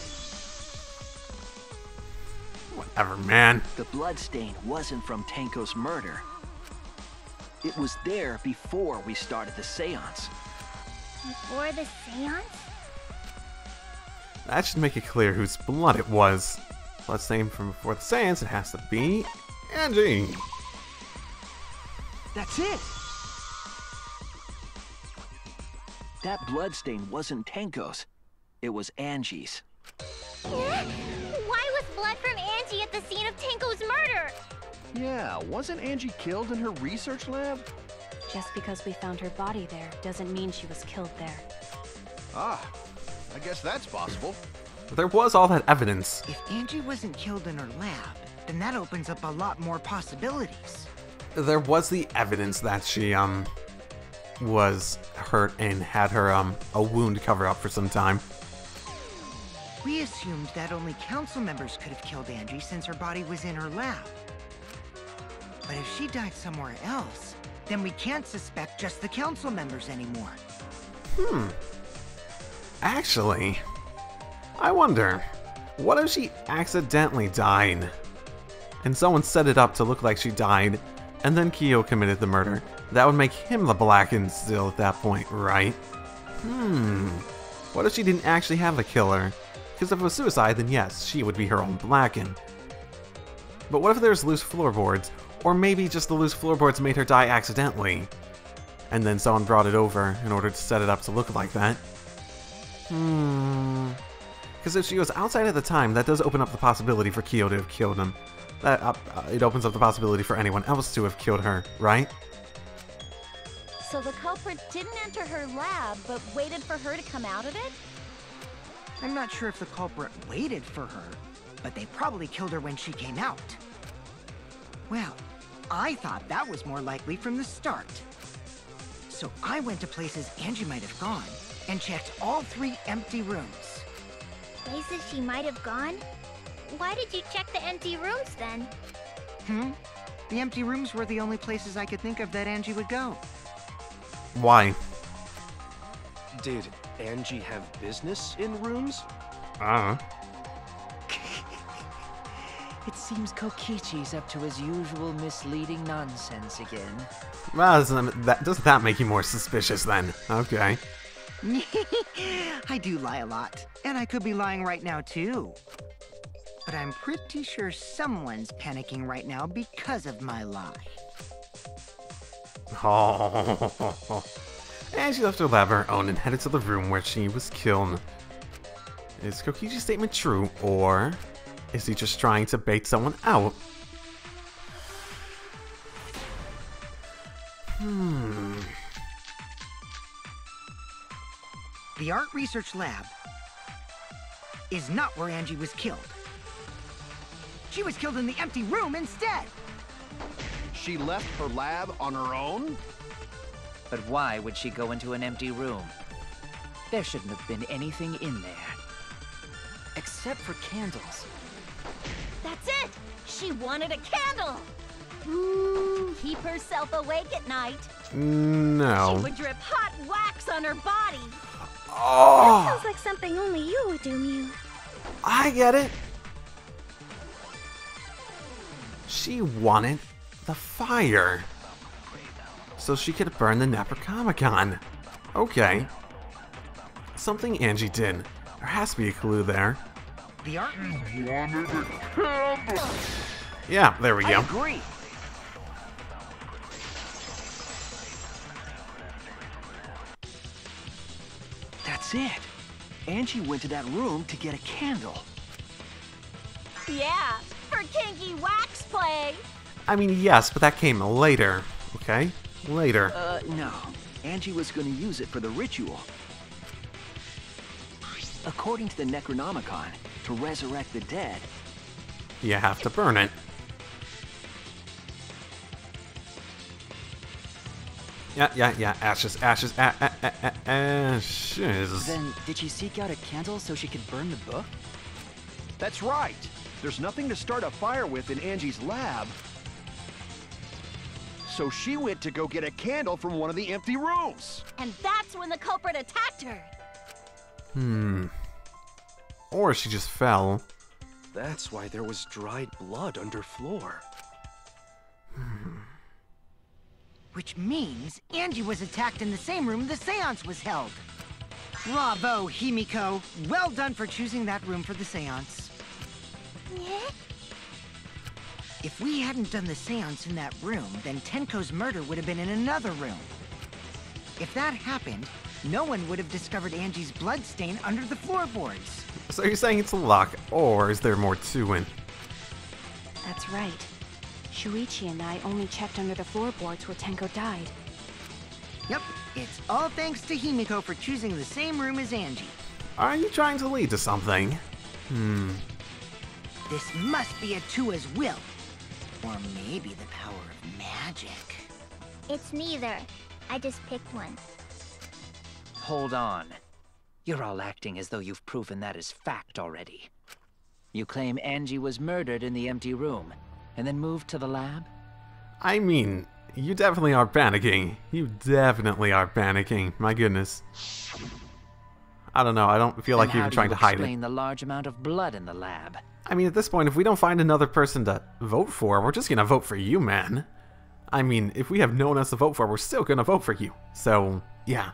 S1: Whatever, man.
S11: The bloodstain wasn't from Tanko's murder. It was there before we started the seance.
S3: Before the seance?
S1: That should make it clear whose blood it was. Bloodstain from before the seance, it has to be Angie.
S9: That's it!
S11: That bloodstain wasn't Tanko's. It was Angie's.
S3: Why was blood from Angie at the scene of Tanko's murder?
S8: Yeah, wasn't Angie killed in her research lab?
S10: Just because we found her body there doesn't mean she was killed there.
S8: Ah, I guess that's possible.
S1: There was all that evidence.
S9: If Angie wasn't killed in her lab, then that opens up a lot more possibilities.
S1: There was the evidence that she, was hurt and had her, a wound cover up for some time.
S9: We assumed that only council members could have killed Angie since her body was in her lab. But if she died somewhere else, then we can't suspect just the council members anymore.
S1: Actually, I wonder, what if she accidentally died? And someone set it up to look like she died, and then Kyo committed the murder. That would make him the Blackened still at that point, right? What if she didn't actually have the killer? Because if it was suicide, then yes, she would be her own Blackened. But what if there's loose floorboards? Or maybe just the loose floorboards made her die accidentally, and then someone brought it over in order to set it up to look like that? Because if she was outside at the time, that does open up the possibility for Kyo to have killed him. That it opens up the possibility for anyone else to have killed her, right?
S3: So the culprit didn't enter her lab, but waited for her to come out of it?
S9: I'm not sure if the culprit waited for her, but they probably killed her when she came out. Well, I thought that was more likely from the start. So I went to places Angie might have gone and checked all 3 empty rooms.
S3: Places she might have gone? why did you check the empty rooms then?
S9: The empty rooms were the only places I could think of that Angie would go.
S1: Why?
S6: Did Angie have business in rooms?
S5: It seems Kokichi's up to his usual misleading nonsense again.
S1: Well, doesn't that make you more suspicious then? Okay.
S9: I do lie a lot, and I could be lying right now too. But I'm pretty sure someone's panicking right now because of my lie.
S1: Oh. And she left her lab on her own and headed to the room where she was killed. Is Kokichi's statement true, or is he just trying to bait someone out?
S9: The art research lab is not where Angie was killed. She was killed in the empty room instead.
S8: She left her lab on her own?
S5: But why would she go into an empty room? There shouldn't have been anything in there.
S7: Except for candles.
S3: That's it! She wanted a candle! Keep herself awake at night.
S1: No.
S3: She would drip hot wax on her body.
S1: Oh!
S3: That sounds like something only you would do, Mew.
S1: I get it. She wanted the fire, so she could burn the Necronomicon. Okay. Something Angie did. There has to be a clue there.
S9: The art
S1: Yeah, there we go.
S11: I agree. That's it. Angie went to that room to get a candle.
S3: Yeah, for kinky wax play.
S1: I mean, yes, but that came later, okay? Later.
S11: No. Angie was going to use it for the ritual. According to the Necronomicon, to resurrect the dead,
S1: You have to burn it. Yeah. Ashes. Ashes.
S7: Then, did she seek out a candle so she could burn the book?
S8: That's right. There's nothing to start a fire with in Angie's lab. So she went to go get a candle from one of the empty rooms.
S3: And that's when the culprit attacked her.
S1: Or she just fell.
S6: That's why there was dried blood underfloor.
S9: Which means Angie was attacked in the same room the seance was held. Bravo, Himiko. Well done for choosing that room for the seance.
S3: Yeah?
S9: If we hadn't done the seance in that room, then Tenko's murder would have been in another room. If that happened, no one would have discovered Angie's blood stain under the floorboards.
S1: So you're saying it's a lock, or is there more to it?
S10: That's right. Shuichi and I only checked under the floorboards where Tenko died.
S9: Yep, it's all thanks to Himiko for choosing the same room as Angie.
S1: Are you trying to lead to something?
S9: This must be a Tua's will. Or maybe the power of magic.
S3: It's neither. I just picked one.
S5: Hold on. You're all acting as though you've proven that as fact already. You claim Angie was murdered in the empty room, and then moved to the lab?
S1: I mean, you definitely are panicking. You definitely are panicking. My goodness. I don't know. I don't feel like you're trying to hide it.
S5: Explain the large amount of blood in the lab.
S1: I mean, at this point, if we don't find another person to vote for, we're just gonna vote for you, man. I mean, if we have no one else to vote for, we're still gonna vote for you. So, yeah.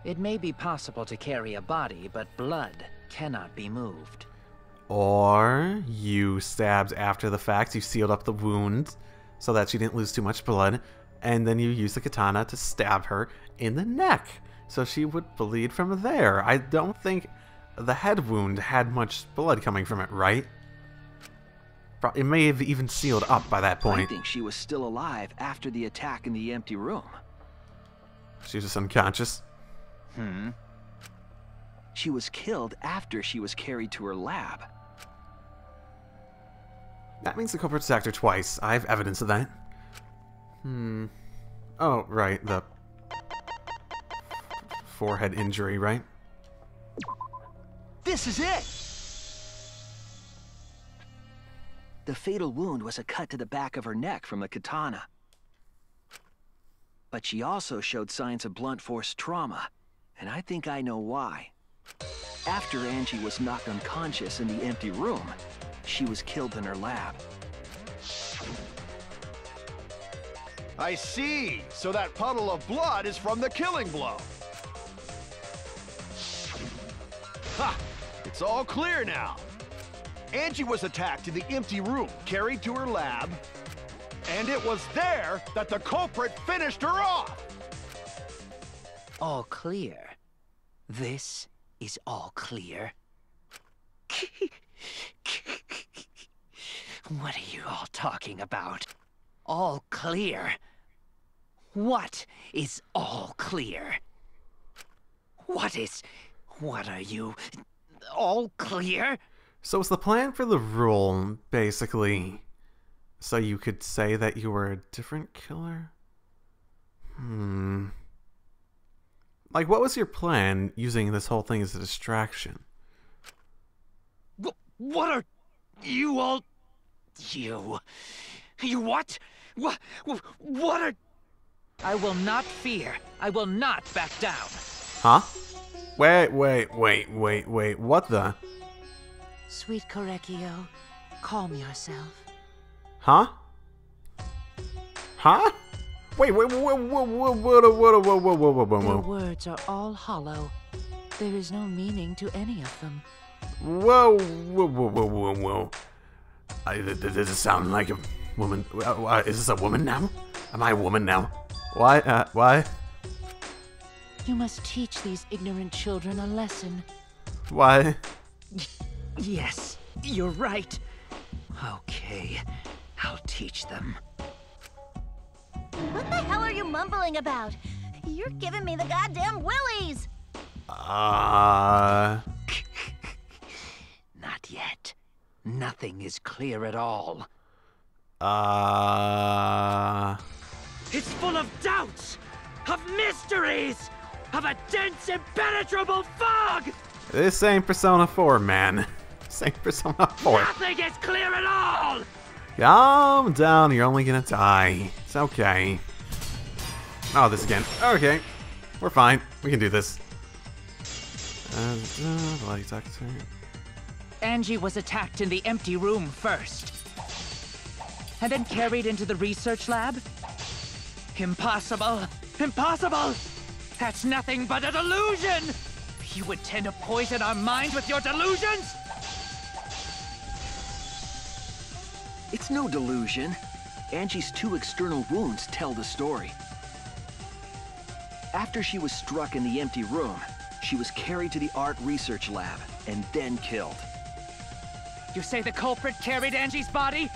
S5: It may be possible to carry a body, but blood cannot be moved.
S1: Or you stabbed after the fact, you sealed up the wound so that she didn't lose too much blood, and then you used the katana to stab her in the neck so she would bleed from there. I don't think the head wound had much blood coming from it, right? It may have even sealed up by that point.
S11: I think she was still alive after the attack in the empty room.
S1: She was just unconscious.
S11: She was killed after she was carried to her lab.
S1: That means the culprit attacked her twice. I have evidence of that. Oh, right, the forehead injury, right?
S11: This is it! The fatal wound was a cut to the back of her neck from the katana. But she also showed signs of blunt force trauma, and I think I know why. After Angie was knocked unconscious in the empty room, she was killed in her lab.
S8: I see. So that puddle of blood is from the killing blow. Ha! It's all clear now. Angie was attacked in the empty room, carried to her lab, and it was there that the culprit finished her off!
S5: All clear. This is all clear. What are you all talking about? All clear? What is all clear? What are you? All clear?
S1: So was the plan for the rule, basically, so you could say that you were a different killer? Like, what was your plan using this whole thing as a distraction?
S5: What are you all... You what? What are... I will not fear. I will not back down.
S1: Huh? Wait, what the?
S10: Sweet Korekio, calm yourself.
S1: Huh? Huh? Wait, whoa.
S10: Your words are all hollow. There is no meaning to any of them.
S1: Whoa. Does it sound like a woman? Is this a woman now? Am I a woman now? Why?
S10: You must teach these ignorant children a lesson.
S1: Why?
S5: Yes, you're right. Okay, I'll teach them.
S3: What the hell are you mumbling about? You're giving me the goddamn willies!
S5: Not yet. Nothing is clear at all. It's full of doubts, of mysteries, of a dense, impenetrable fog!
S1: This ain't Persona 4, man. This ain't Persona 4.
S5: Nothing is clear at all!
S1: Calm down, you're only gonna die. It's okay. Oh, this again. Okay. We're fine. We can do this. Bloody toxic.
S5: Angie was attacked in the empty room first. And then carried into the research lab? Impossible! Impossible! That's nothing but a delusion! You intend to poison our minds with your delusions?
S11: It's no delusion. Angie's 2 external wounds tell the story. After she was struck in the empty room, she was carried to the art research lab and then killed.
S5: You say the culprit carried Angie's body?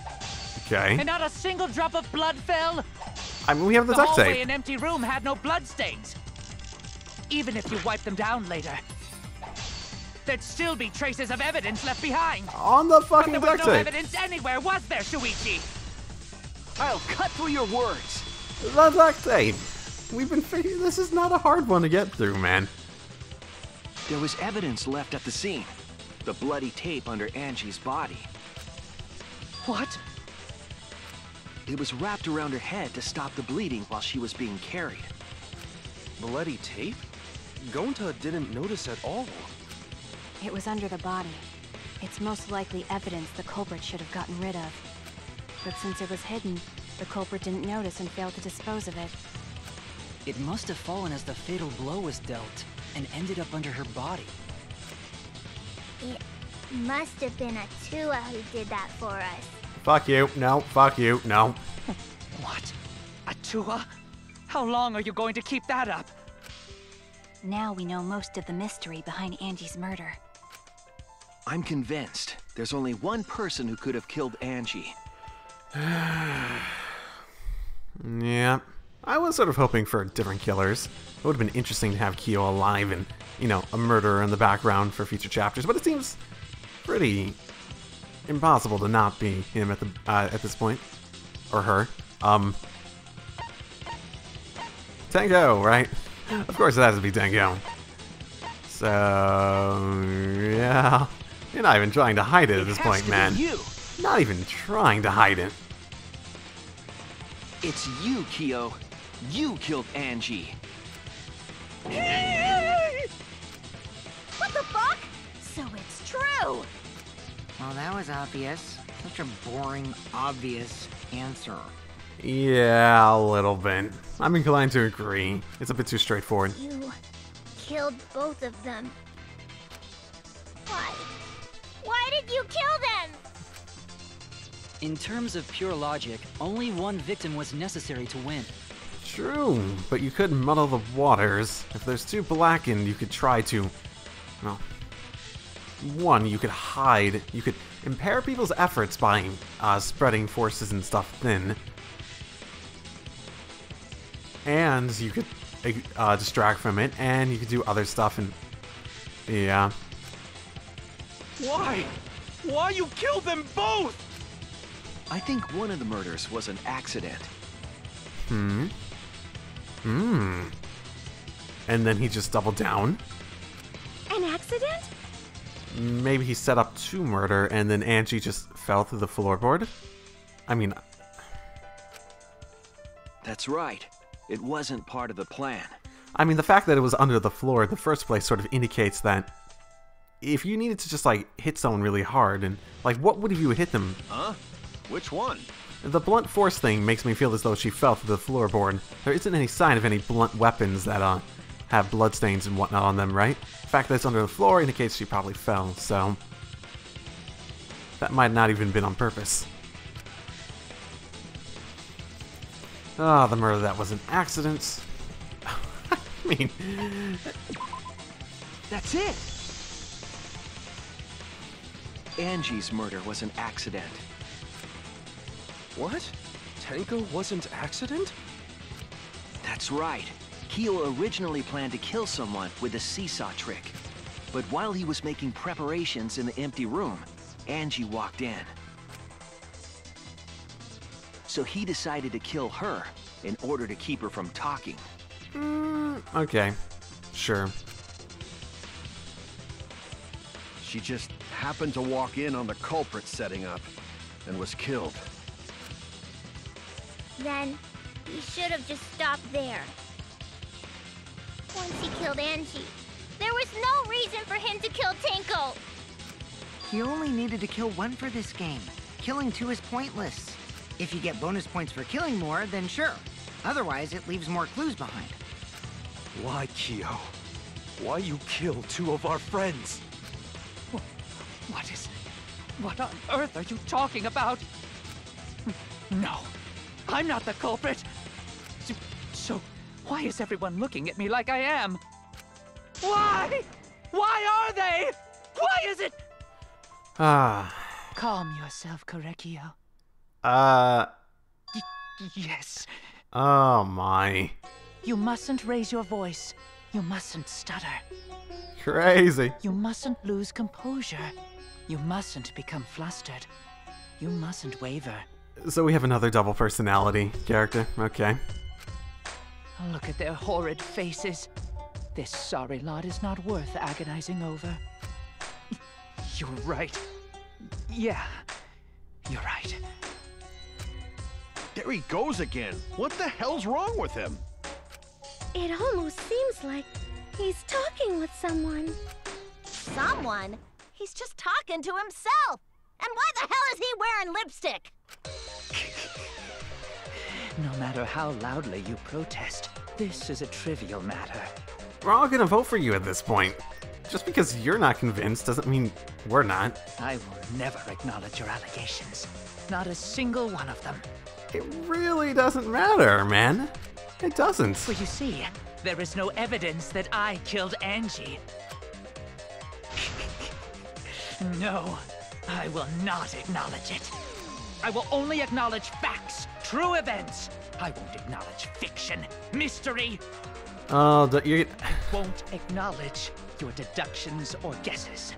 S1: Okay.
S5: And not a single drop of blood fell?
S1: I mean, we have the duct
S5: hallway
S1: tape.
S5: and empty room had no blood stains. Even if you wipe them down later, there'd still be traces of evidence left behind.
S1: On the fucking
S5: but there was
S1: duct
S5: no
S1: tape.
S5: evidence anywhere, was there, Shuichi?
S11: I'll cut through your words.
S1: The duct tape. We've been figuring this is not a hard one to get through, man.
S11: There was evidence left at the scene. The bloody tape under Angie's body.
S5: What?
S11: It was wrapped around her head to stop the bleeding while she was being carried.
S6: Bloody tape? Gonta didn't notice at all.
S10: It was under the body. It's most likely evidence the culprit should have gotten rid of. But since it was hidden, the culprit didn't notice and failed to dispose of it.
S7: It must have fallen as the fatal blow was dealt and ended up under her body.
S3: It must have been Atua who did that for us.
S1: Fuck you. No. Fuck you. No.
S5: What? Atua? How long are you going to keep that up?
S10: Now we know most of the mystery behind Angie's murder.
S11: I'm convinced there's only one person who could have killed Angie.
S1: Yeah. I was sort of hoping for different killers. It would have been interesting to have Kyo alive and, you know, a murderer in the background for future chapters, but it seems pretty impossible to not be him at this point. Or her. Tango, right? Of course it has to be Tango. So, yeah. You're not even trying to hide it at this point, man.
S11: You
S1: Not even trying to hide it.
S11: It's you, Kyo. You killed Angie.
S3: What the fuck? So it's true!
S9: Well, that was obvious. Such a boring, obvious answer.
S1: Yeah, a little bit. I'm inclined to agree. It's a bit too straightforward.
S3: You killed both of them. Why? Why did you kill them?
S7: In terms of pure logic, only one victim was necessary to win.
S1: True, but you could muddle the waters. If there's two blackened, you could try to... Well... One, you could hide. You could impair people's efforts by spreading forces and stuff thin. And you could distract from it, and you could do other stuff, and... Yeah.
S6: Why? Why you killed them both?
S11: I think one of the murders was an accident.
S1: And then he just doubled down?
S3: An accident?
S1: Maybe he set up to murder, and then Angie just fell through the floorboard? I mean...
S11: That's right. It wasn't part of the plan.
S1: I mean, the fact that it was under the floor in the first place sort of indicates that if you needed to just, like, hit someone really hard, and, like, what would you hit them?
S8: Huh? Which one?
S1: The blunt force thing makes me feel as though she fell through the floorboard. There isn't any sign of any blunt weapons that, have bloodstains and whatnot on them, right? The fact that it's under the floor indicates she probably fell, so... That might not even been on purpose. Ah, the murder that was an accident. I mean...
S11: That's it! Angie's murder was an accident.
S6: What? Tenko wasn't accident?
S11: That's right. Kyo originally planned to kill someone with a seesaw trick. But while he was making preparations in the empty room, Angie walked in. So he decided to kill her in order to keep her from talking.
S1: Okay. Sure.
S8: She just happened to walk in on the culprit setting up and was killed.
S3: Then, he should have just stopped there. Once he killed Angie, there was no reason for him to kill Tenko.
S9: He only needed to kill one for this game. Killing two is pointless. If you get bonus points for killing more, then sure. Otherwise, it leaves more clues behind.
S6: Why, Kyo? Why you kill two of our friends?
S5: What on earth are you talking about? No, I'm not the culprit. So why is everyone looking at me like I am? Why? Why are they? Why is it? Calm yourself, Korekio. Yes.
S1: Oh my.
S5: You mustn't raise your voice. You mustn't stutter.
S1: Crazy.
S5: You mustn't lose composure. You mustn't become flustered. You mustn't waver.
S1: So we have another double personality character. Okay.
S5: Look at their horrid faces. This sorry lot is not worth agonizing over. You're right. Yeah, you're right.
S8: There he goes again. What the hell's wrong with him?
S3: It almost seems like he's talking with someone. Someone? He's just talking to himself. And why the hell is he wearing lipstick?
S5: No matter how loudly you protest, this is a trivial matter.
S1: We're all gonna vote for you at this point. Just because you're not convinced doesn't mean we're not.
S5: I will never acknowledge your allegations. Not a single one of them.
S1: It really doesn't matter, man. It doesn't.
S5: Well, you see, there is no evidence that I killed Angie. No, I will not acknowledge it. I will only acknowledge facts, true events. I won't acknowledge fiction, mystery.
S1: Oh, you
S5: Won't acknowledge your deductions or guesses.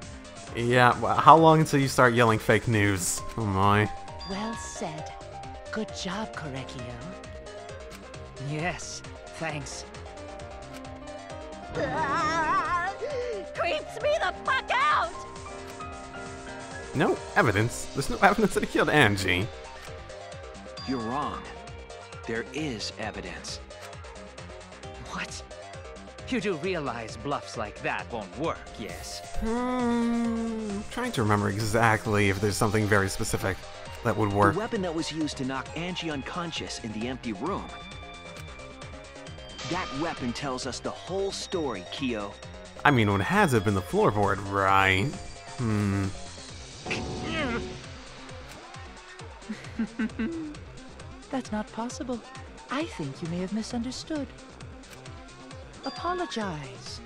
S1: Yeah, well, how long until you start yelling fake news? Oh my.
S5: Well said. Good job, Korekio. Yes, thanks.
S3: Creeps me the fuck out!
S1: No evidence? There's no evidence that he killed Angie.
S11: You're wrong. There is evidence.
S5: What? You do realize bluffs like that won't work, yes?
S1: I'm trying to remember exactly if there's something very specific that would work.
S11: The weapon that was used to knock Angie unconscious in the empty room. That weapon tells us the whole story, Kyo.
S1: I mean, it has to have been the floorboard, right?
S5: That's not possible. I think you may have misunderstood. Apologize.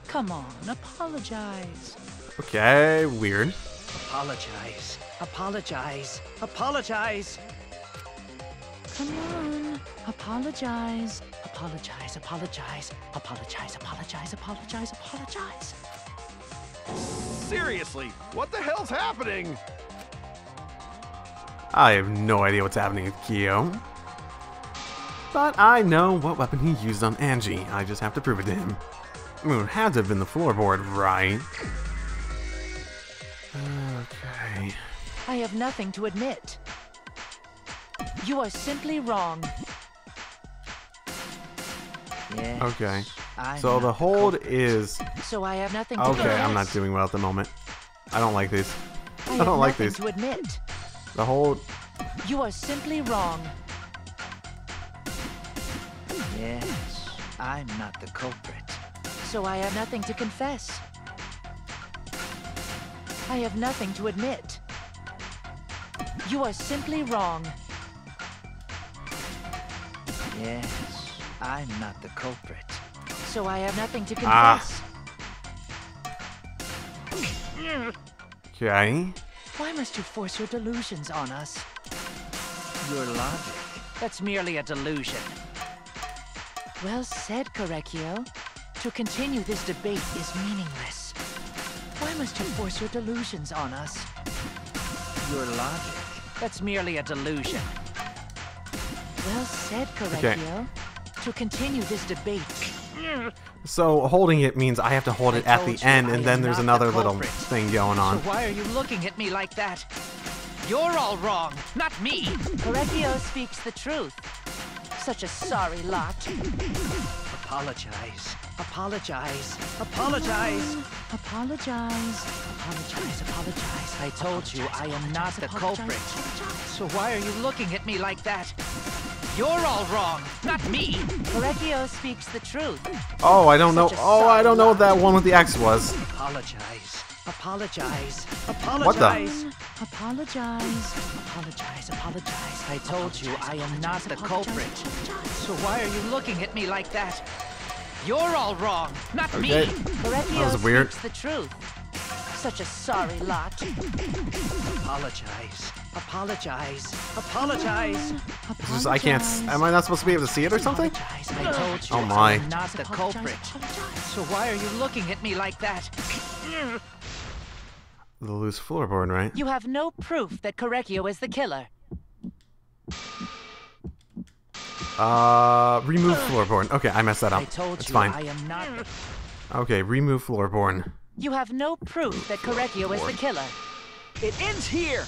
S5: Come on, apologize.
S1: Okay, weird.
S5: Apologize. Apologize. Apologize. Come on. Apologize. Apologize. Apologize. Apologize. Apologize. Apologize. Apologize.
S8: Seriously, what the hell's happening?
S1: I have no idea what's happening with Kyo. But I know what weapon he used on Angie. I just have to prove it to him. I mean, it had to have been the floorboard, right? Okay.
S5: I have nothing to admit. You are simply wrong. Yes,
S1: Okay.
S5: I'm
S1: So
S5: not
S1: the hold is...
S5: So I have nothing to
S1: Okay, I'm not
S5: confess.
S1: doing well at the moment. I don't like these.
S5: I
S1: I
S5: have
S1: don't like
S5: nothing
S1: these.
S5: to admit.
S1: The hold...
S5: You are simply wrong. Yes, I'm not the culprit. So I have nothing to confess. I have nothing to admit. You are simply wrong. Yes, I'm not the culprit. So I have nothing to confess.
S1: Okay.
S5: Why must you force your delusions on us? Your logic, that's merely a delusion. Well said, Korekio. To continue this debate is meaningless. Why must you force your delusions on us? Your logic, that's merely a delusion. Well said, Korekio. To continue this debate.
S1: So holding it means I have to hold it
S5: I
S1: at
S5: told
S1: the
S5: you
S1: end,
S5: I
S1: and then
S5: am
S1: there's
S5: not
S1: another
S5: the
S1: little
S5: culprit.
S1: thing going on.
S5: So why are you looking at me like that? You're all wrong, not me. Korekio speaks the truth. Such a sorry lot. Apologize. Apologize. Apologize. Apologize. Apologize. Apologize. I told you I am not the culprit. So why are you looking at me like that? You're all wrong, not me. Korekio speaks the truth.
S1: Oh, I don't know.
S5: Such a
S1: Oh, I don't know what
S5: sorry
S1: that one with the X was.
S5: Apologize. Apologize.
S1: What the?
S5: Apologize. Apologize. Apologize. Apologize. I told you I am not the culprit. So why are you looking at me like that? You're all wrong, not me.
S1: Okay.
S5: Korekio
S1: That was weird.
S5: speaks the truth. Such a sorry lot. Apologize. Apologize. Apologize.
S1: It's just, I can't. Am I not supposed to be able to see it or something?
S5: I told you
S1: Oh my.
S5: I am not the culprit. So why are you looking at me like that?
S1: The loose floorboard, right?
S5: You have no proof that Korekio is the killer.
S1: Remove floorboard. Okay, I messed that up.
S5: I told
S1: It's
S5: you
S1: fine.
S5: I am not.
S1: Okay, remove floorboard.
S5: You have no proof that Korekio is the killer.
S11: It ends here!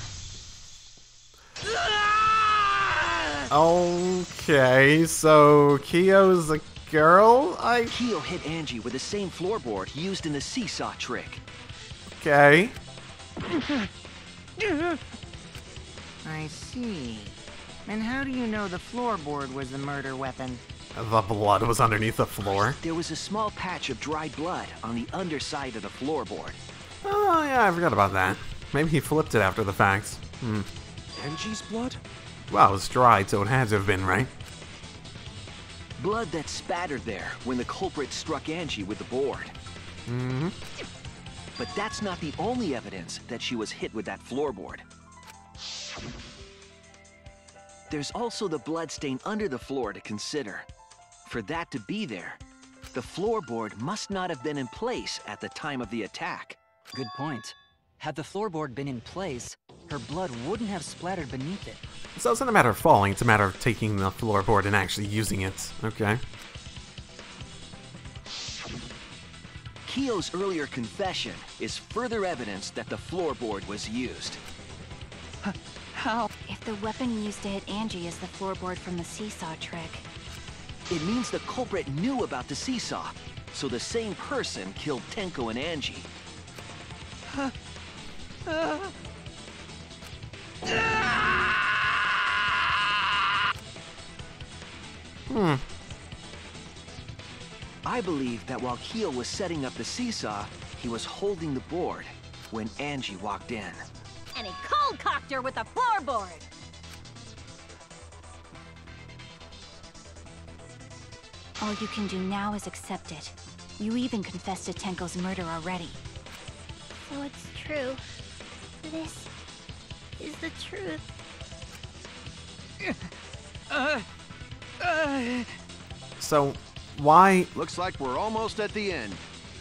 S1: Okay, so Kyo's a girl?
S11: Kyo hit Angie with the same floorboard used in the seesaw trick.
S1: Okay.
S9: I see. And how do you know the floorboard was the murder weapon?
S1: The blood was underneath the floor.
S11: There was a small patch of dried blood on the underside of the floorboard.
S1: Oh, yeah, I forgot about that. Maybe he flipped it after the fact.
S6: Angie's blood?
S1: Well, it was dried, so it had to have been, right?
S11: Blood that spattered there when the culprit struck Angie with the board.
S1: Mm-hmm.
S11: But that's not the only evidence that she was hit with that floorboard. There's also the blood stain under the floor to consider. For that to be there, the floorboard must not have been in place at the time of the attack.
S7: Good point. Had the floorboard been in place, her blood wouldn't have splattered beneath it.
S1: So it's not a matter of falling, it's a matter of taking the floorboard and actually using it. Okay.
S11: Kiyo's earlier confession is further evidence that the floorboard was used.
S5: How?
S10: If the weapon used to hit Angie is the floorboard from the seesaw trick,
S11: It means the culprit knew about the seesaw, so the same person killed Tenko and Angie. I believe that while Kiyo was setting up the seesaw, he was holding the board when Angie walked in.
S3: And he cold-cocked her with the floorboard.
S10: all you can do now is accept it. You even confessed to Tenko's murder already.
S3: So it's true. This is the truth.
S1: So, why...
S8: Looks like we're almost at the end.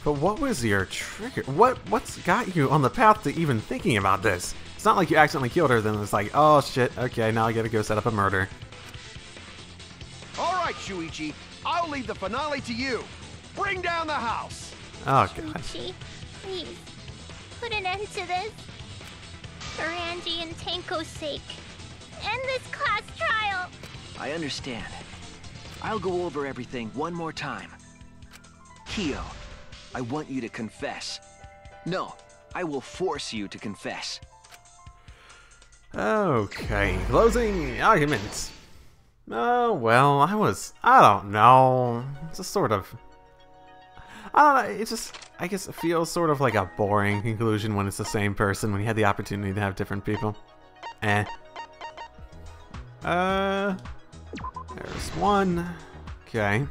S1: But what was your trigger? What's got you on the path to even thinking about this? It's not like you accidentally killed her, then it's like, oh shit, okay, now I gotta go set up a murder.
S8: All right, Shuichi, I'll leave the finale to you. Bring down the house.
S1: Oh god.
S3: Shuichi, please, put an end to this. For Angie and Tenko's sake. End this class trial.
S11: I understand. I'll go over everything one more time. Kiyo, I want you to confess. No, I will force you to confess.
S1: Okay, closing arguments. Oh, well, I don't know. It's just sort of... I don't know, it's just... I guess it feels sort of like a boring conclusion when it's the same person, when you had the opportunity to have different people. There's one. Okay.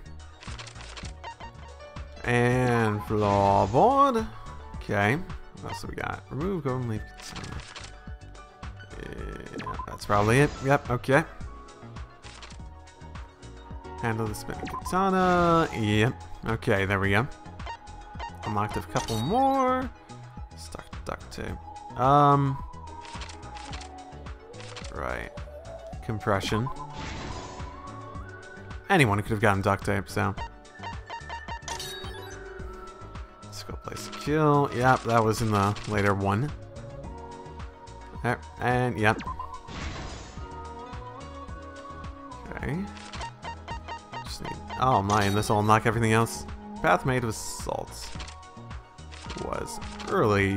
S1: And floorboard. Okay. What else do we got? Remove, go and leave. Yeah, that's probably it. Yep, okay. Handle the spinning katana. Yep. Okay, there we go. Unlocked a couple more. Stuck to duct tape. Right. Compression. Anyone could have gotten duct tape, so. Let's go place a kill. Yep, that was in the later one. There, and yep. Okay. Just need. Oh my, and this will unlock everything else. Path made with salt. Was early.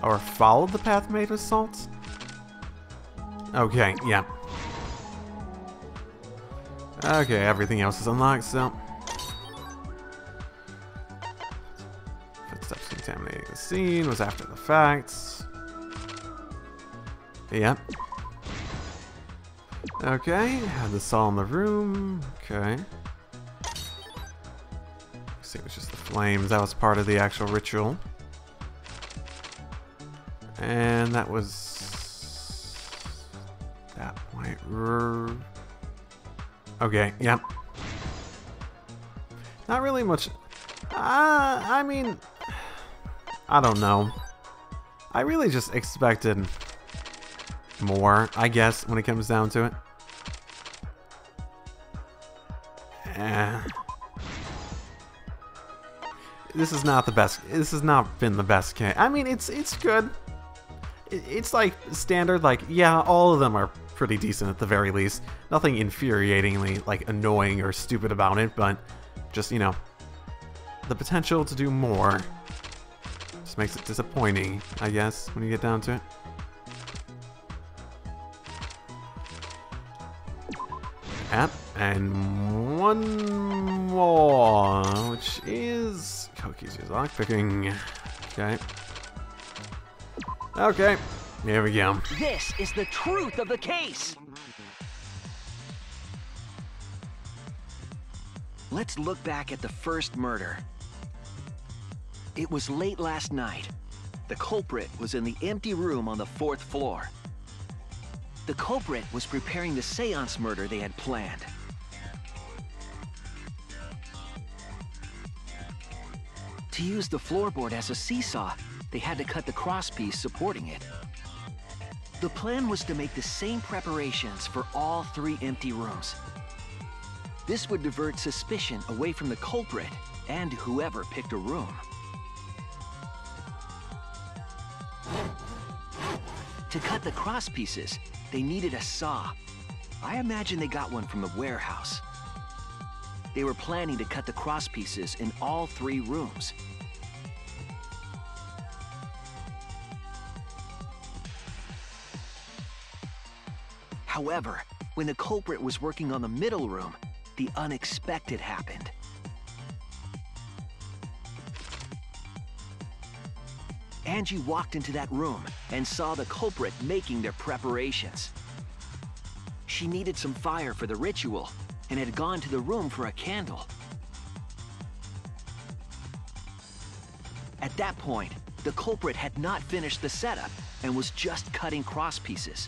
S1: Or followed the path made with salt? Okay, yeah. Okay, everything else is unlocked, so. Footsteps contaminating the scene was after the facts. Yep. Okay, had the saw in the room. Okay. See, it was just the flames. That was part of the actual ritual. And that was that point. Okay, yep. Not really much. I mean, I don't know. I really just expected more, I guess, when it comes down to it. This is not the best. This has not been the best case. I mean, it's good. It's like standard, like, yeah, all of them are pretty decent at the very least. Nothing infuriatingly, like, annoying or stupid about it, but just, you know, the potential to do more just makes it disappointing, I guess, when you get down to it. Yep, and one more, which is Koki's lockpicking. Okay. Okay, here we go.
S11: This is the truth of the case! Let's look back at the first murder. It was late last night. The culprit was in the empty room on the 4th floor. The culprit was preparing the seance murder they had planned. To use the floorboard as a seesaw, they had to cut the crosspiece supporting it. The plan was to make the same preparations for all 3 empty rooms. This would divert suspicion away from the culprit and whoever picked a room. To cut the cross pieces, they needed a saw. I imagine they got one from the warehouse. They were planning to cut the cross pieces in all 3 rooms. However, when the culprit was working on the middle room, the unexpected happened. Angie walked into that room and saw the culprit making their preparations. She needed some fire for the ritual and had gone to the room for a candle. At that point, the culprit had not finished the setup and was just cutting cross pieces.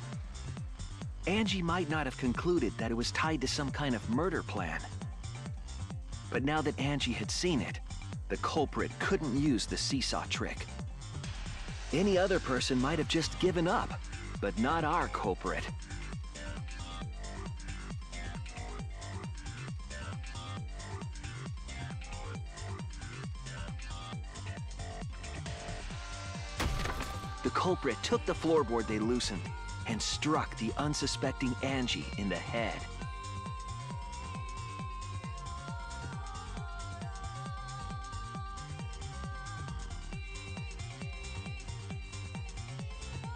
S11: Angie might not have concluded that it was tied to some kind of murder plan. But now that Angie had seen it, the culprit couldn't use the seesaw trick. Any other person might have just given up, but not our culprit. The culprit took the floorboard they loosened and struck the unsuspecting Angie in the head.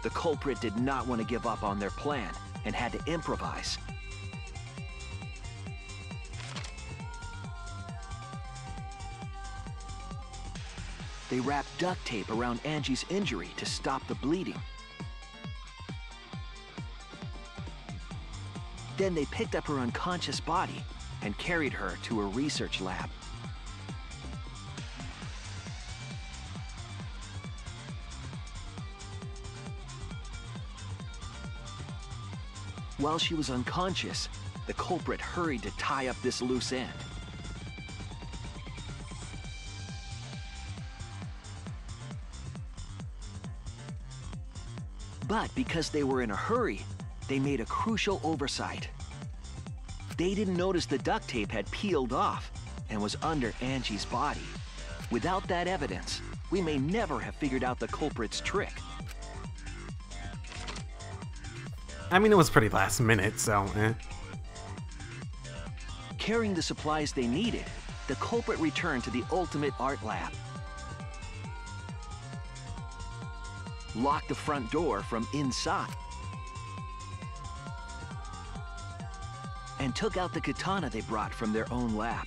S11: The culprit did not want to give up on their plan and had to improvise. They wrapped duct tape around Angie's injury to stop the bleeding. Then they picked up her unconscious body and carried her to a research lab. While she was unconscious, the culprit hurried to tie up this loose end. But because they were in a hurry, they made a crucial oversight. They didn't notice the duct tape had peeled off and was under Angie's body. Without that evidence, we may never have figured out the culprit's trick.
S1: I mean, it was pretty last minute, so eh.
S11: Carrying the supplies they needed, the culprit returned to the ultimate art lab. Locked the front door from inside. And took out the katana they brought from their own lab.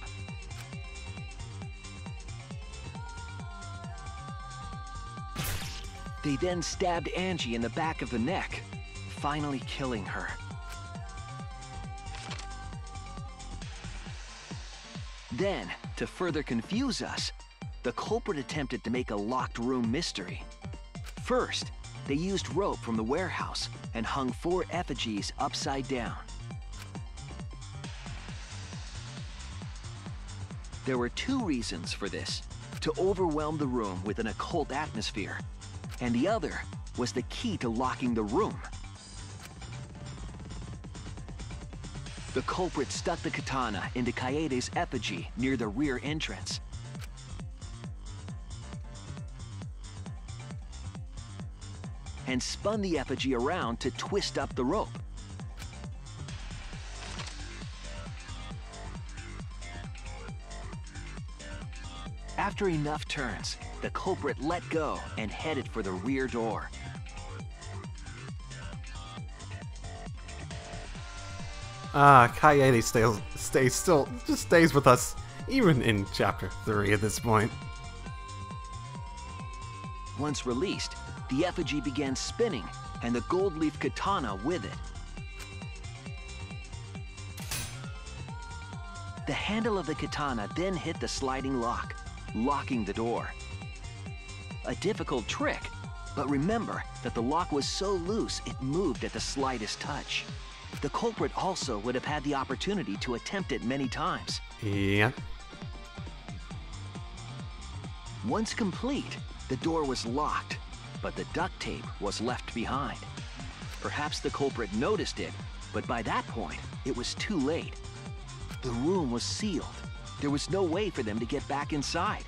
S11: They then stabbed Angie in the back of the neck, finally killing her. Then, to further confuse us, the culprit attempted to make a locked room mystery. First, they used rope from the warehouse and hung 4 effigies upside down. There were 2 reasons for this: to overwhelm the room with an occult atmosphere, and the other was the key to locking the room. The culprit stuck the katana into Kaede's effigy near the rear entrance. And spun the effigy around to twist up the rope. After enough turns, the culprit let go and headed for the rear door.
S1: Kaede stays with us, even in Chapter 3 at this point.
S11: Once released, the effigy began spinning, and the gold leaf katana with it. The handle of the katana then hit the sliding lock, locking the door. A difficult trick, but remember that the lock was so loose it moved at the slightest touch. The culprit also would have had the opportunity to attempt it many times.
S1: Yeah.
S11: Once complete, the door was locked, but the duct tape was left behind. Perhaps the culprit noticed it, but by that point, it was too late. The room was sealed. There was no way for them to get back inside.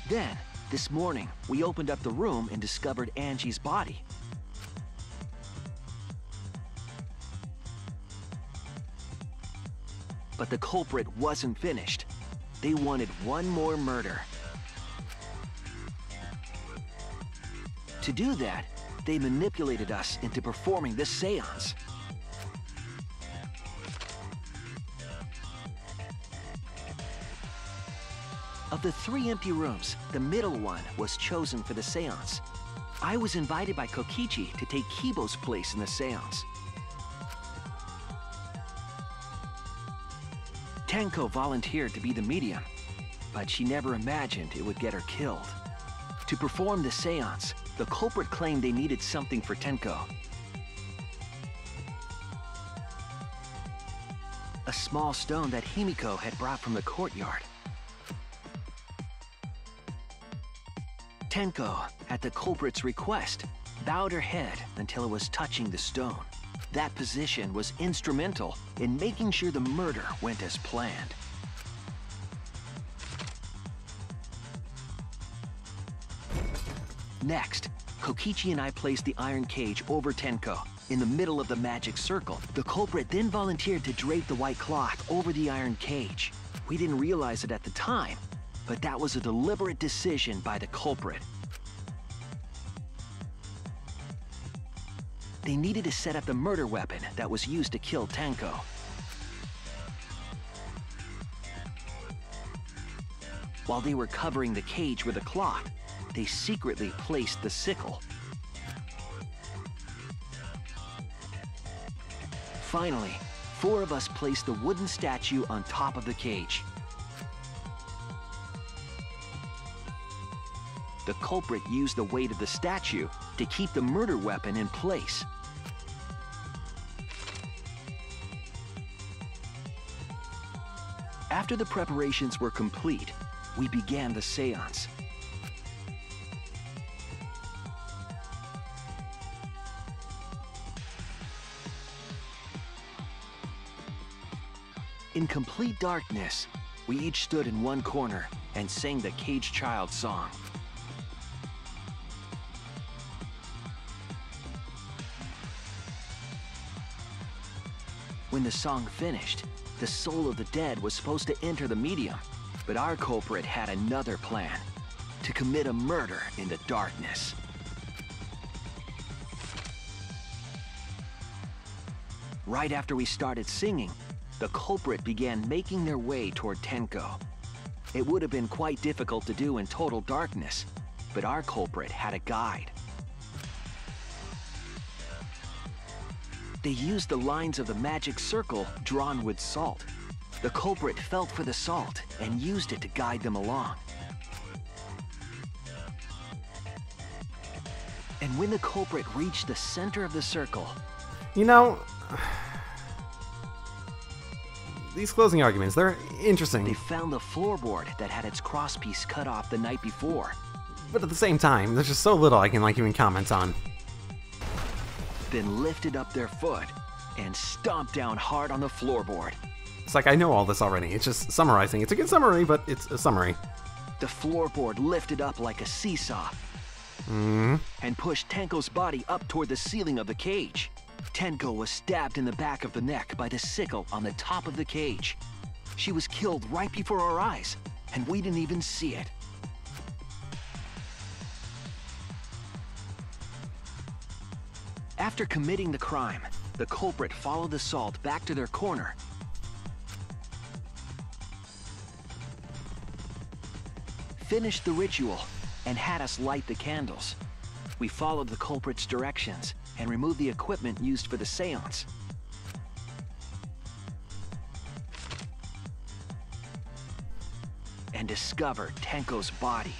S11: Then, this morning, we opened up the room and discovered Angie's body. But the culprit wasn't finished. They wanted one more murder. To do that, they manipulated us into performing this seance. Of the 3 empty rooms, the middle one was chosen for the seance. I was invited by Kokichi to take Kibo's place in the seance. Tenko volunteered to be the medium, but she never imagined it would get her killed. To perform the seance, the culprit claimed they needed something for Tenko. A small stone that Himiko had brought from the courtyard. Tenko, at the culprit's request, bowed her head until it was touching the stone. That position was instrumental in making sure the murder went as planned. Next, Kokichi and I placed the iron cage over Tenko, in the middle of the magic circle. The culprit then volunteered to drape the white cloth over the iron cage. We didn't realize it at the time, but that was a deliberate decision by the culprit. They needed to set up the murder weapon that was used to kill Tenko. While they were covering the cage with a cloth, they secretly placed the sickle. Finally, 4 of us placed the wooden statue on top of the cage. The culprit used the weight of the statue to keep the murder weapon in place. After the preparations were complete, we began the seance. In complete darkness, we each stood in one corner and sang the Cage Child song. When the song finished, the soul of the dead was supposed to enter the medium, but our culprit had another plan: to commit a murder in the darkness. Right after we started singing, the culprit began making their way toward Tenko. It would have been quite difficult to do in total darkness, but our culprit had a guide. They used the lines of the magic circle drawn with salt. The culprit felt for the salt and used it to guide them along. And when the culprit reached the center of the circle...
S1: You know, these closing arguments, they're interesting.
S11: They found the floorboard that had its crosspiece cut off the night before.
S1: But at the same time, there's just so little I can even comment on.
S11: Then lifted up their foot and stomped down hard on the floorboard.
S1: It's like I know all this already. It's just summarizing. It's a good summary, but it's a summary.
S11: The floorboard lifted up like a seesaw and pushed Tenko's body up toward the ceiling of the cage. Tenko was stabbed in the back of the neck by the sickle on the top of the cage. She was killed right before our eyes, and we didn't even see it. After committing the crime, the culprit followed the salt back to their corner. Finished the ritual and had us light the candles. We followed the culprit's directions and removed the equipment used for the seance. And discovered Tenko's body.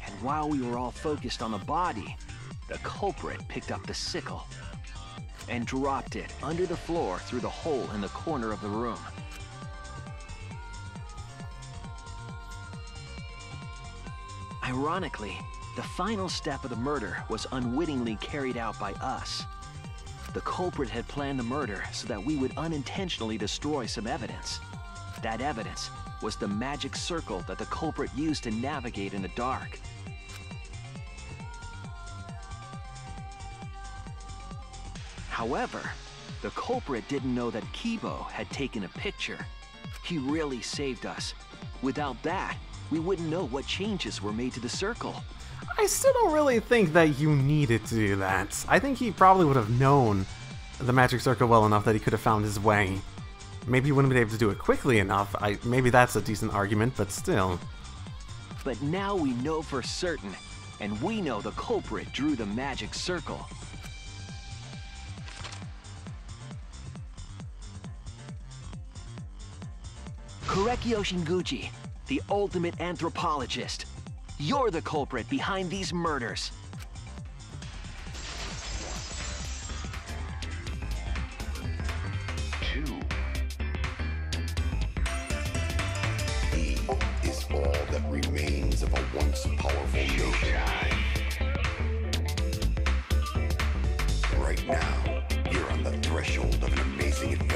S11: And while we were all focused on the body, the culprit picked up the sickle and dropped it under the floor through the hole in the corner of the room. Ironically, the final step of the murder was unwittingly carried out by us. The culprit had planned the murder so that we would unintentionally destroy some evidence. That evidence was the magic circle that the culprit used to navigate in the dark. However, the culprit didn't know that Kibo had taken a picture. He really saved us. Without that, we wouldn't know what changes were made to the circle.
S1: I still don't really think that you needed to do that. I think he probably would have known the magic circle well enough that he could have found his way. Maybe he wouldn't have been able to do it quickly enough. Maybe that's a decent argument, but still.
S11: But now we know for certain, and we know the culprit drew the magic circle. Korekio Shinguchi, the ultimate anthropologist. You're the culprit behind these murders.
S4: He is all that remains of a once powerful nation. Right now, you're on the threshold of an amazing adventure.